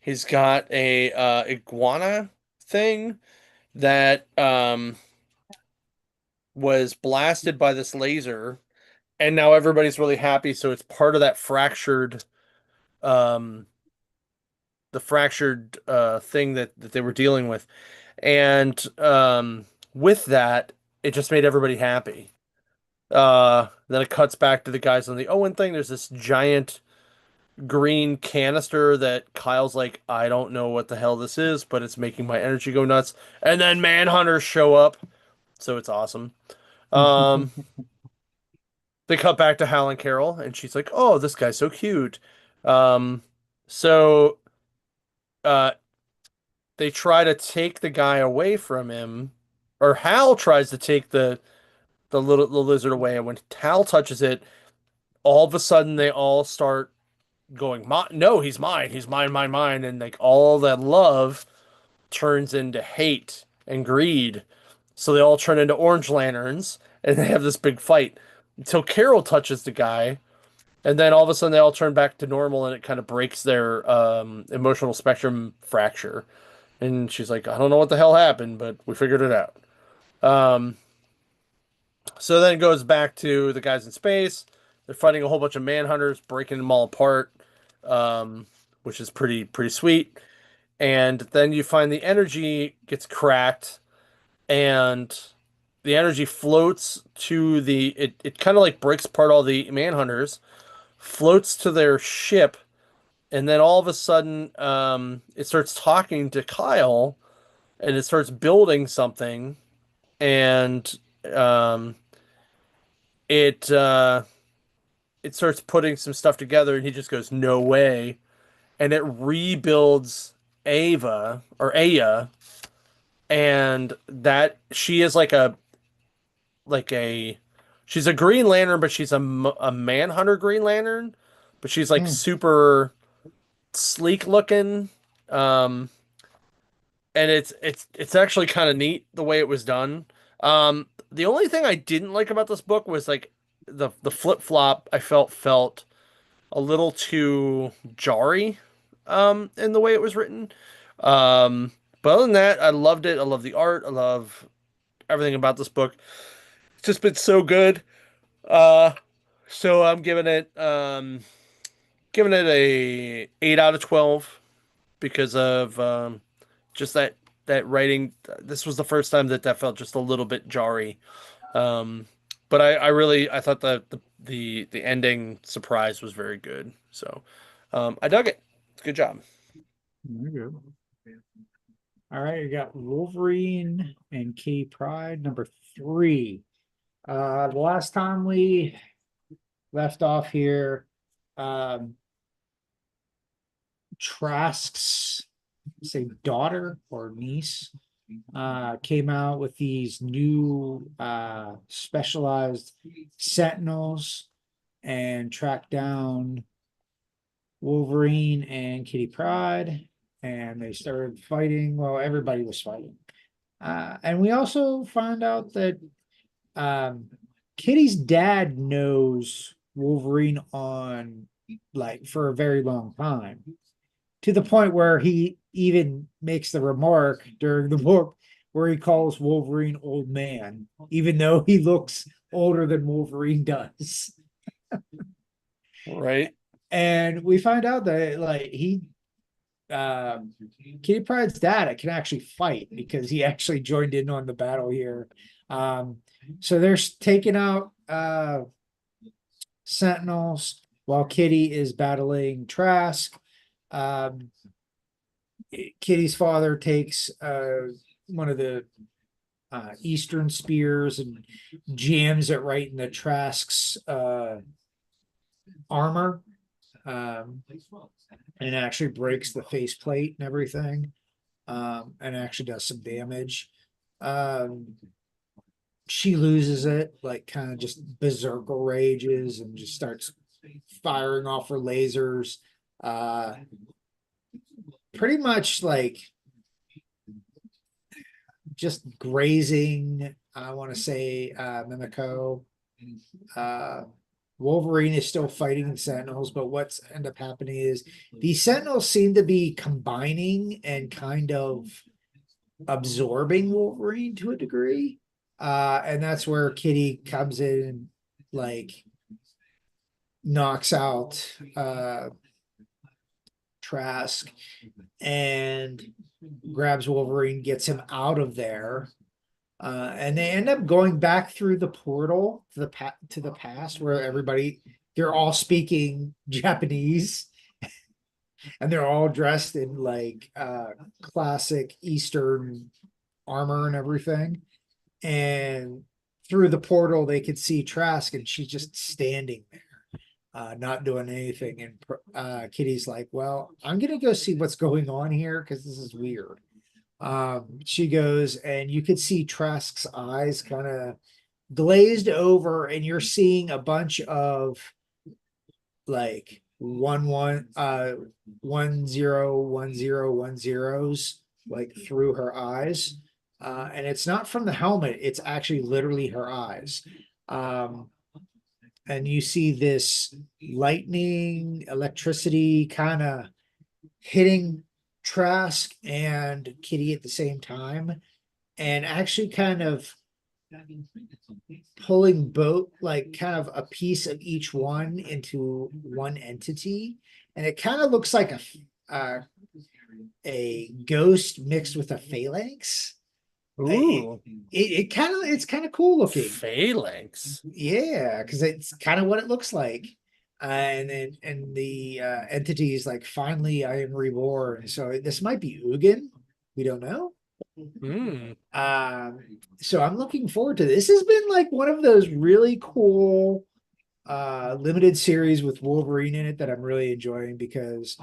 he's got a iguana thing that was blasted by this laser, and now everybody's really happy, so it's part of that um fractured thing that they were dealing with. And with that, it just made everybody happy. Then it cuts back to the guys on the Owen thing. There's this giant green canister that Kyle's like, I don't know what the hell this is, but it's making my energy go nuts. And then Manhunters show up, so it's awesome. Um, they cut back to Hal and Carol, and she's like, "Oh, this guy's so cute." Um, so uh, they try to take the guy away from him, or Hal tries to take the lizard away, and when Hal touches it, all of a sudden they all start going, "No, he's mine, he's mine, mine, mine," and like all that love turns into hate and greed. So they all turn into Orange Lanterns, and they have this big fight until Carol touches the guy. And then all of a sudden they all turn back to normal, and it kind of breaks their emotional spectrum fracture. And she's like, I don't know what the hell happened, but we figured it out. Um, so then it goes back to the guys in space. They're fighting a whole bunch of manhunters, breaking them all apart, um, which is pretty sweet. And then you find the energy gets cracked, and the energy floats to it kind of like breaks apart all the manhunters, floats to their ship, and then all of a sudden it starts talking to Kyle, and it starts building something, and um, it it starts putting some stuff together, and he just goes, no way, and it rebuilds Ava or Aya, and that she is like a she's a Green Lantern, but she's a Manhunter Green Lantern, but she's like Hmm. super sleek looking. Um, and it's actually kind of neat the way it was done. The only thing I didn't like about this book was like the flip-flop I felt a little too jarry in the way it was written. Um, but other than that, I loved it. I love the art. I love everything about this book. It's just been so good. Uh, so I'm giving it a 8 out of 12 because of just that writing. This was the first time that felt just a little bit jarry. Um, but I really I thought the ending surprise was very good. So I dug it. It's a good job. There you go. All right, you got Wolverine and Kitty Pryde, number 3. The last time we left off here, um, Trask's say daughter or niece came out with these new specialized sentinels and tracked down Wolverine and Kitty Pryde, and they started fighting. Well, everybody was fighting. And we also found out that um, Kitty's dad knows Wolverine on like for a very long time. to the point where he even makes the remark during the book where he calls Wolverine old man, even though he looks older than Wolverine does. Right. And we find out that like Kitty Pryde's dad can actually fight because he actually joined in on the battle here. So they're taking out Sentinels while Kitty is battling Trask. Kitty's father takes one of the Eastern spears and jams it right in the Trask's armor. And it actually breaks the faceplate and everything. And actually does some damage. She loses it, like kind of just berserker rages and just starts firing off her lasers. Pretty much like just grazing, I want to say Mimico. Wolverine is still fighting the Sentinels, but what's end up happening is the Sentinels seem to be combining and kind of absorbing Wolverine to a degree. And that's where Kitty comes in and like knocks out Trask and grabs Wolverine, gets him out of there. And they end up going back through the portal to the past where they're all speaking Japanese and they're all dressed in like classic Eastern armor and everything. And through the portal, they could see Trask and she's just standing there, not doing anything. And Kitty's like, well, I'm going to go see what's going on here because this is weird. She goes and you could see Trask's eyes kind of glazed over and you're seeing a bunch of like 101010s like through her eyes. And it's not from the helmet, it's actually literally her eyes. And you see this lightning, electricity kind of hitting Trask and Kitty at the same time, and actually kind of pulling both, like kind of a piece of each one into one entity. And it kind of looks like a ghost mixed with a phalanx. Ooh. It's kind of cool looking. Phalanx. Yeah, because it's kind of what it looks like. And the entity is like, finally I am reborn. So this might be Ugin. We don't know. So I'm looking forward to this. This has been like one of those really cool limited series with Wolverine in it that I'm really enjoying because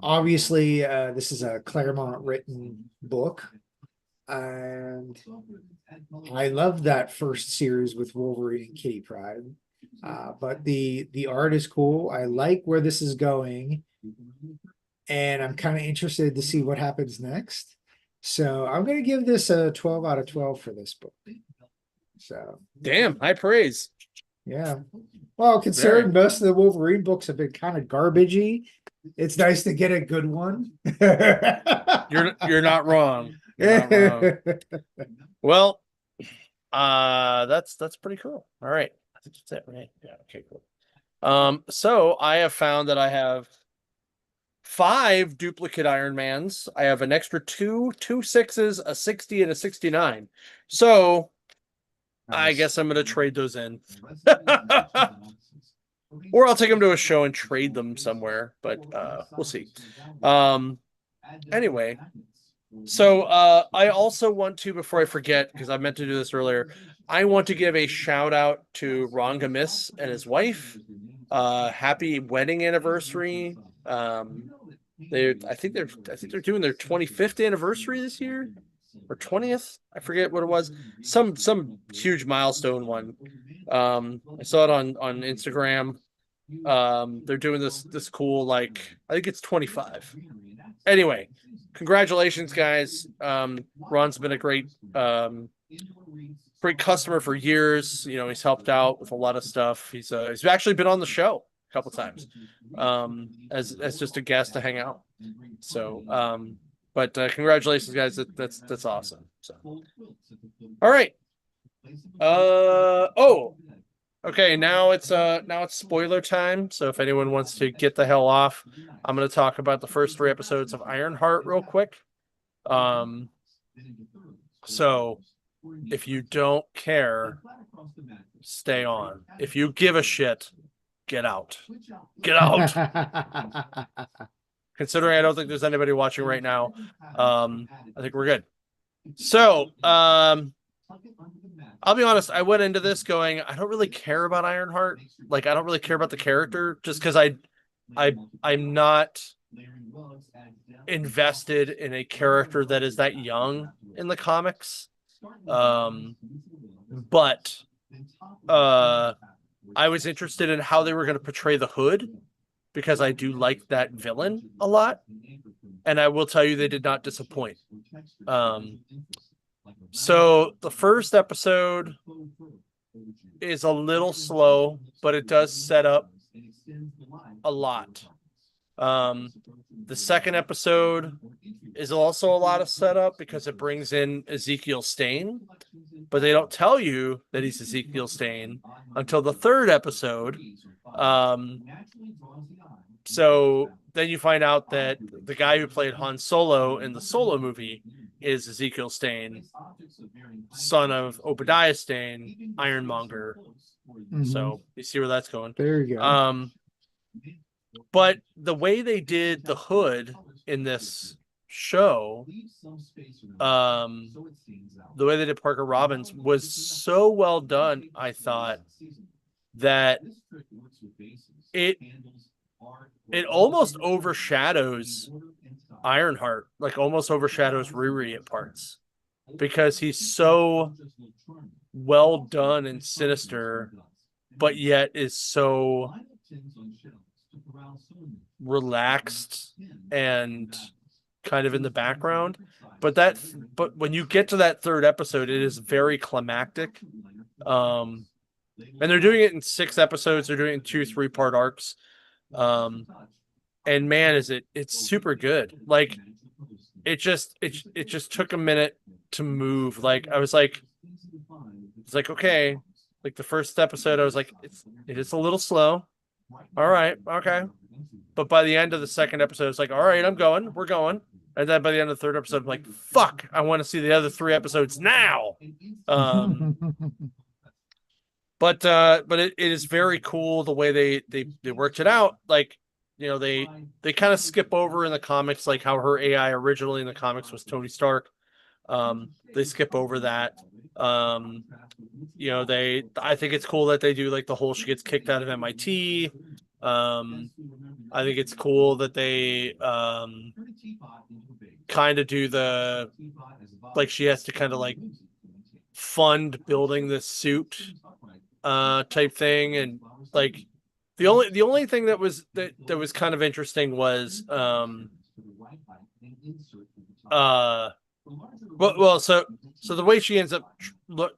obviously this is a Claremont written book. And I love that first series with Wolverine and Kitty Pryde. But the art is cool. I like where this is going, and I'm kind of interested to see what happens next. So I'm going to give this a 12 out of 12 for this book. So damn, high praise. Yeah. Well, considering most of the Wolverine books have been kind of garbagey, it's nice to get a good one. You're not wrong. You're not wrong. Well, that's pretty cool. All right. I think that's it, right? Yeah, okay, cool. So I have found that I have 5 duplicate Iron Mans. I have an extra two 6s, a 60, and a 69. So I guess I'm gonna trade those in. Or I'll take them to a show and trade them somewhere, but we'll see. Anyway, so I also want to, before I forget, because I meant to do this earlier, I want to give a shout out to Ron Gamis and his wife. Happy wedding anniversary. I think they're doing their 25th anniversary this year, or 20th. I forget what it was. Some huge milestone one. I saw it on Instagram. They're doing this cool, like, I think it's 25. Anyway, congratulations, guys. Ron's been a great customer for years. You know, he's helped out with a lot of stuff. He's actually been on the show. a couple times, as just a guest to hang out. So, but congratulations, guys. That's awesome. So, all right. Oh, okay. Now it's spoiler time. So if anyone wants to get the hell off, I'm gonna talk about the first 3 episodes of Ironheart real quick. So if you don't care, stay on. If you give a shit, get out. Get out. Considering I don't think there's anybody watching right now, I think we're good. So, I'll be honest, I went into this going, I don't really care about Ironheart. Like, I don't really care about the character just because I'm not invested in a character that is that young in the comics. But I was interested in how they were going to portray the Hood because I do like that villain a lot. And I will tell you, they did not disappoint. So the first episode is a little slow, but it does set up a lot. The second episode is also a lot of setup because it brings in Ezekiel Stane, but they don't tell you that he's Ezekiel Stane until the third episode. So then you find out that the guy who played Han Solo in the Solo movie is Ezekiel Stane, son of Obadiah Stane, Ironmonger. Mhm. So you see where that's going. There you go. But the way they did the Hood in this show, the way they did Parker Robbins was so well done, I thought, that it almost overshadows Ironheart, like almost overshadows Riri at parts, because he's so well done and sinister, but yet is so relaxed and kind of in the background. But when you get to that third episode, it is very climactic. And they're doing it in 6 episodes. They're doing it in 2 3-part arcs. And man, it's super good. Like it just took a minute to move. Like I was like, it's like, okay, like the first episode, I was like, it is a little slow. All right, okay. But by the end of the second episode, it's like, all right, we're going. And then by the end of the third episode, I'm like, fuck, I want to see the other 3 episodes now. But it is very cool the way they worked it out. Like, you know, they kind of skip over in the comics, like how her AI originally in the comics was Tony Stark. They skip over that. You know, I think it's cool that they do like the whole she gets kicked out of MIT. I think it's cool that they kind of do the, like, she has to kind of like fund building this suit type thing. And like the only thing that was kind of interesting was so the way she ends up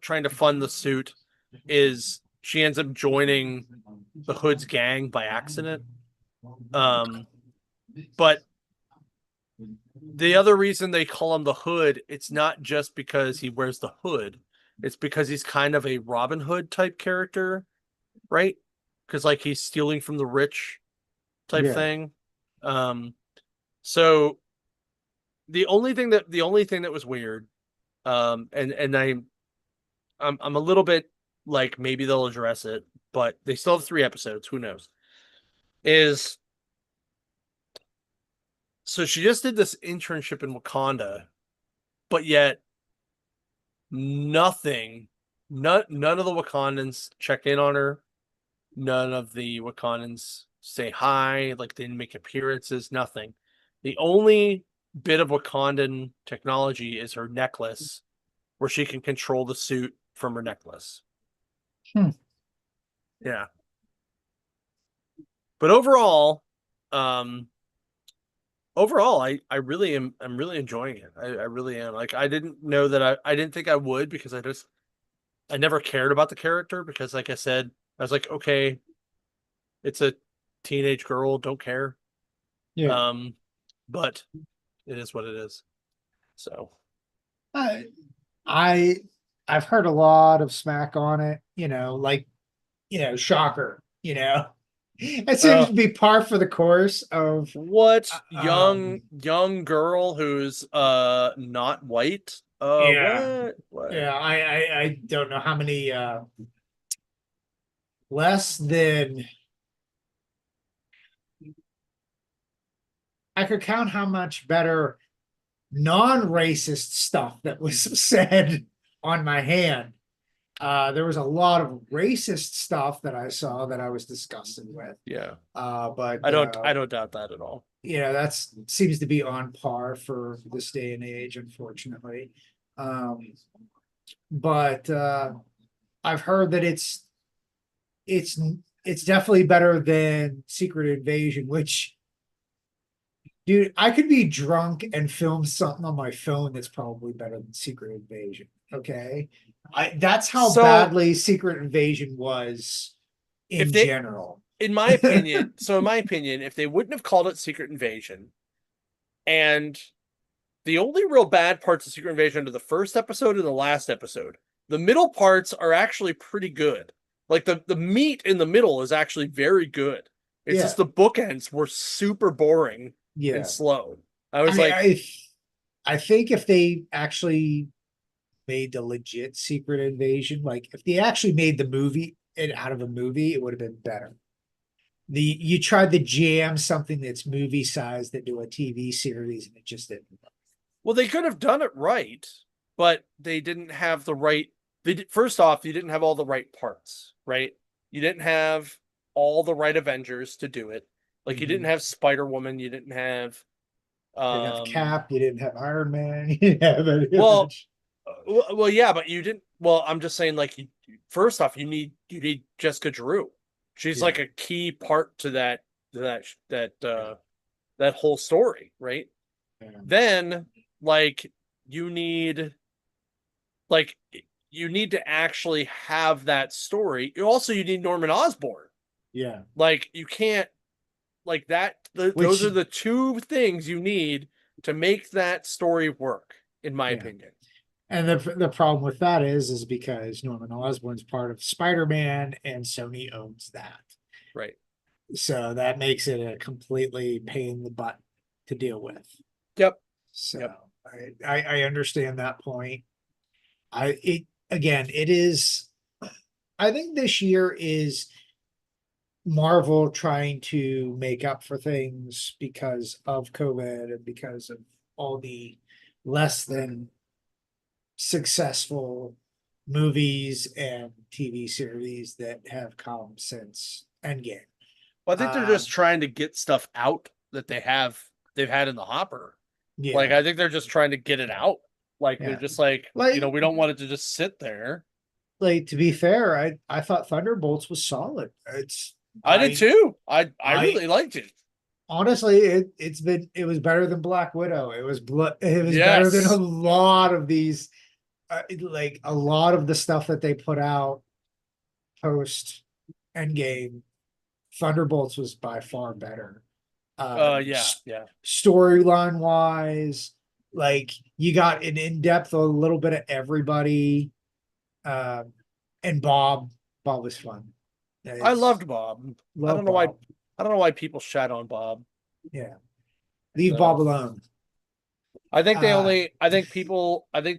trying to fund the suit is she ends up joining the Hood's gang by accident. But the other reason they call him the Hood, it's not just because he wears the hood. It's because he's kind of a Robin Hood type character, right? Because like he's stealing from the rich type thing. So the only thing that was weird, and I'm a little bit like maybe they'll address it, but they still have 3 episodes. Who knows? So she just did this internship in Wakanda, but yet none of the Wakandans check in on her. None of the Wakandans say hi, like they didn't make appearances, nothing. The only bit of Wakandan technology is her necklace, where she can control the suit from her necklace. Yeah. But overall, I really am. I'm really enjoying it. I really am. Like I didn't know that I didn't think I would, because I never cared about the character, because like I said, I was like, okay, it's a teenage girl, don't care. Yeah. But it is what it is. So I, I I've heard a lot of smack on it, like, shocker, it seems uh to be par for the course of what um young girl who's not white? yeah. What? Yeah, I don't know how many less than I could count how much better non-racist stuff that was said on my hand. There was a lot of racist stuff that I saw that I was disgusted with. Yeah. But I don't doubt that at all. that's seems to be on par for this day and age, unfortunately. Um, but I've heard that it's it's definitely better than Secret Invasion, which, dude, I could be drunk and film something on my phone that's probably better than Secret Invasion. Okay. That's how So badly Secret Invasion was if in they general. in my opinion, if they wouldn't have called it Secret Invasion, and the only real bad parts of Secret Invasion are the first episode and the last episode. The middle parts are actually pretty good. Like the meat in the middle is actually very good. It's Yeah. just the bookends were super boring and Yeah. slow. I was I like, I I think if they actually made the legit Secret Invasion, like if they actually made the movie it out of a movie, it would have been better. You tried to jam something that's movie sized into a TV series and it just didn't. well, they could have done it right, but they didn't have the right. First off, you didn't have all the right parts, right? You didn't have all the right Avengers to do it. Like you didn't have Spider Woman, you didn't have Didn't have um Cap, you didn't have Iron Man, you didn't have any of well, that. yeah, but you didn't. Well, I'm just saying, like, first off, you need Jessica Drew. She's Yeah. like a key part to Yeah. that whole story, right? Yeah. Then, like, you need like you need to actually have that story. You need Norman Osborn. Yeah. Like, you can't like that. Those Which, are the two things you need to make that story work, in my yeah. opinion. And the problem with that is because Norman Osborn's part of Spider-Man and Sony owns that. Right. So that makes it a completely pain in the butt to deal with. Yep. So Yep. I understand that point. It is, I think this year is Marvel trying to make up for things because of COVID and because of all the less than successful movies and TV series that have come since Endgame. Well, I think they're Um, just trying to get stuff out that they've had in the hopper. Like, yeah, I think they're just trying to get it out. Like, they're yeah. just like, Like, we don't want it to just sit there. to be fair, I thought Thunderbolts was solid. It's I did too. I I really liked it. honestly, it was better than Black Widow. It was better than a Yes. lot of these, like a lot of the stuff that they put out post Endgame. Thunderbolts was by far better. Yeah, yeah. Storyline wise, like you got an in depth a little bit of everybody. And Bob was fun. I It's loved Bob. love Bob. I don't know why people shat on Bob. Yeah, leave Bob So alone. Uh, I think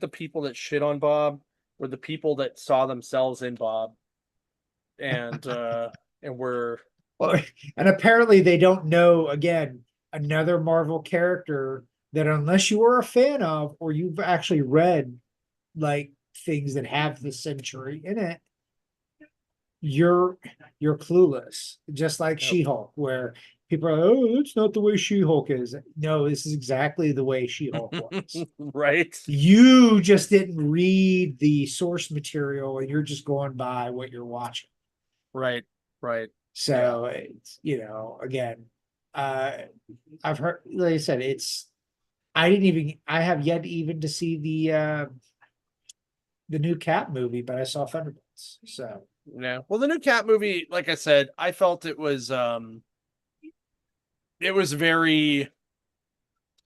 the people that shit on Bob were the people that saw themselves in Bob and were well, and apparently they don't know again another Marvel character that unless you are a fan of or you've actually read like things that have the century in it, you're you're clueless. Just like yep. She-Hulk, where people are, oh, that's not the way She-Hulk is. No, this is exactly the way She-Hulk was. Right. You just didn't read the source material and you're just going by what you're watching. Right. Right. So it's, again, uh I've heard, like I said, I have yet even to see the new Cat movie, but I saw Thunderbolts. So Yeah. Well, the new Cat movie, like I said, I felt it was it was very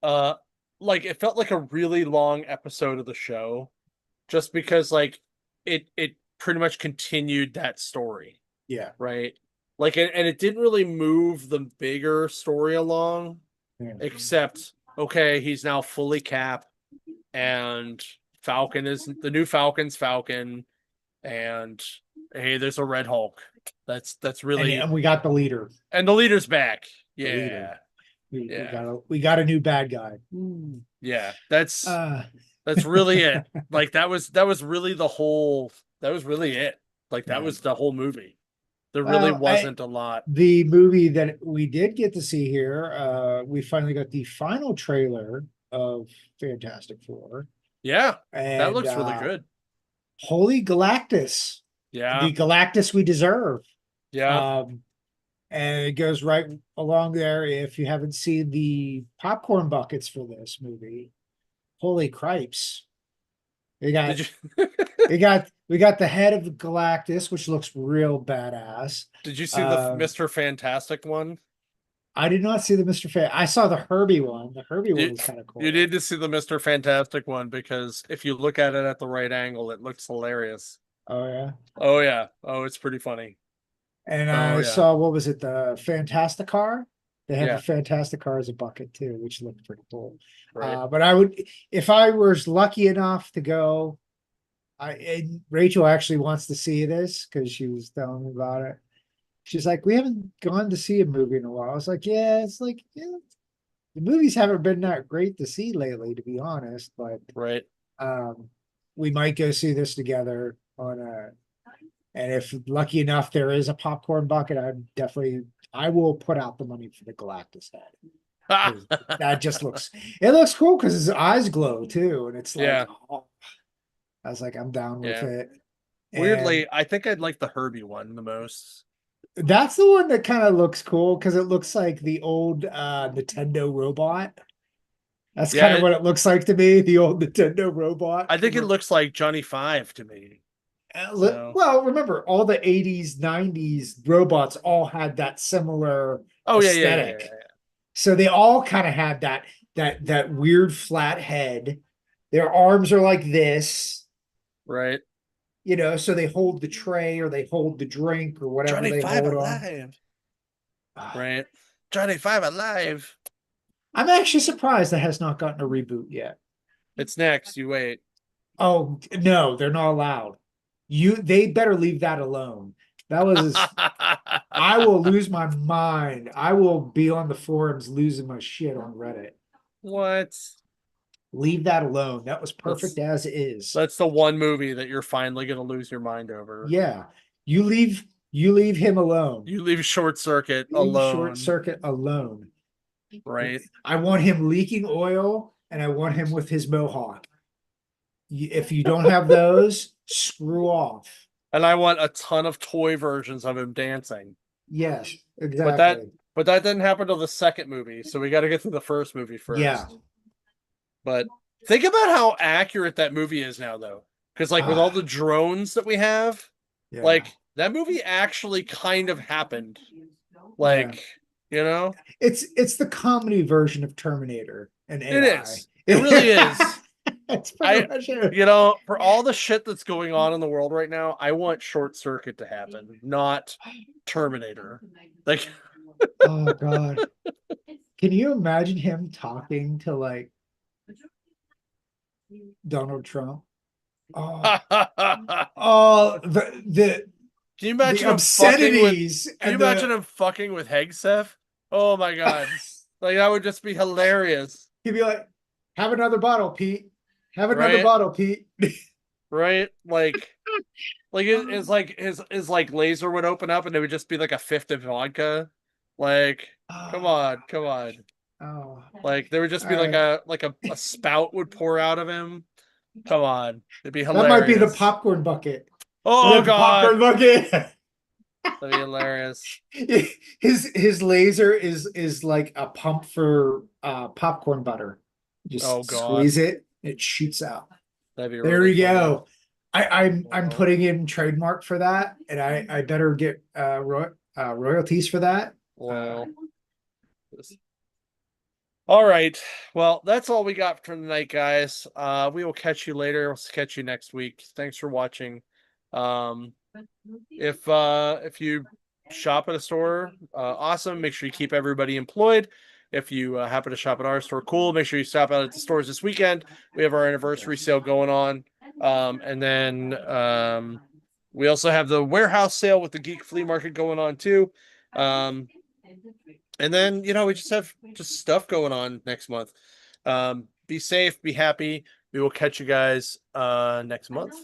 uh like it felt like a really long episode of the show just because like it pretty much continued that story, Yeah. right? Like and it didn't really move the bigger story along Yeah. except okay, he's now fully Cap and Falcon is the new Falcon's Falcon and hey, there's a Red Hulk. That's really And we got the leader. and the leader's back. The leader. Yeah. We Yeah. got a new bad guy. Yeah. That's Uh, That's really it. Like that was really the whole that was really it. Like that yeah. was the whole movie. There really Well, wasn't a lot. the movie that we did get to see here, we finally got the final trailer of Fantastic Four. Yeah, And that looks really good. Holy Galactus, Yeah. the Galactus we deserve. Yeah. And it goes right along there. If you haven't seen the popcorn buckets for this movie, holy cripes. They got Did you we got the head of Galactus, which looks real badass. Did you see the Mr. Fantastic one? I did not see the Mr. Fan. I saw the Herbie one. The Herbie one was kind of cool. You need to see the Mr. Fantastic one because if you look at it at the right angle, it looks hilarious. Oh yeah. Oh yeah. Oh, it's pretty funny. And Oh, I yeah. saw what was it, the Fantastic Car? They have Yeah. the Fantastic Car as a bucket too, which looked pretty cool. Right. But I would, if I was lucky enough to go, and Rachel actually wants to see this because she was telling me about it. She's like, we haven't gone to see a movie in a while. I was like, yeah, it's like, yeah, the movies haven't been that great to see lately, to be honest. But Right. we might go see this together on a. And if lucky enough there is a popcorn bucket, I will put out the money for the Galactus head. That just it looks cool because his eyes glow too, and it's like, Yeah. oh, I was like, I'm down with Yeah. it. Weirdly, I think I'd like the Herbie one the most. And that's the one that kind of looks cool because it looks like the old Nintendo robot. That's Yeah, kind of what it looks like to me, the old Nintendo robot. I think it looks like Johnny Five to me. So- Well, remember all the 80s, 90s robots all had that similar Oh yeah, aesthetic. yeah. So they all kind of had that weird flat head. Their arms are like this, Right. you know, so they hold the tray or they hold the drink or whatever Johnny they Five hold alive. on. Right. Johnny Five alive. I'm actually surprised that has not gotten a reboot yet. It's next. You wait. Oh no, they're not allowed. They better leave that alone. That was I will lose my mind. I will be on the forums losing my shit on Reddit. What? Leave that alone. That was perfect as is. That's the one movie that you're finally gonna lose your mind over. Yeah. You leave him alone. You leave Short Circuit Leave alone. Short Circuit alone. Right. I want him leaking oil and I want him with his mohawk. If you don't have those, screw off. And I want a ton of toy versions of him dancing. Yes, exactly. But that didn't happen till the second movie, so we got to get through the first movie first. Yeah. But think about how accurate that movie is now, though, because like with all the drones that we have, Yeah. like that movie actually kind of happened. Like, you know, it's the comedy version of Terminator and AI. it is. It really is. It's pretty much it. You know, for all the shit that's going on in the world right now, I want Short Circuit to happen, not Terminator. Like, Oh God. Can you imagine him talking to like Donald Trump? Oh, oh the can you imagine the him fucking with? obscenities. Can you imagine him fucking with Hegseth? Oh my god, like that would just be hilarious, He'd be like, "Have another bottle, Pete. Have another Right? bottle, Pete." right? Like it's like his like laser would open up and it would just be like a fifth of vodka. Like, come on. Oh, Like there would just be All like a spout would pour out of him. Come on, it'd be that hilarious. might be the popcorn bucket. Oh The god, popcorn bucket. that'd be hilarious. His laser is like a pump for popcorn butter. Just Oh, God. squeeze it, it shoots out. That'd be There really we funny. go. I'm Wow. putting in trademark for that, and I better get royalties for that. Wow. All right. Well, that's all we got for tonight, guys. We will catch you later. We'll catch you next week. Thanks for watching. If you shop at a store, awesome. Make sure you keep everybody employed. If you happen to shop at our store, cool. Make sure you stop out at the stores this weekend. We have our anniversary sale going on. And then we also have the warehouse sale with the Geek Flea Market going on too. And then, we just have just stuff going on next month. Be safe, be happy. We will catch you guys next month.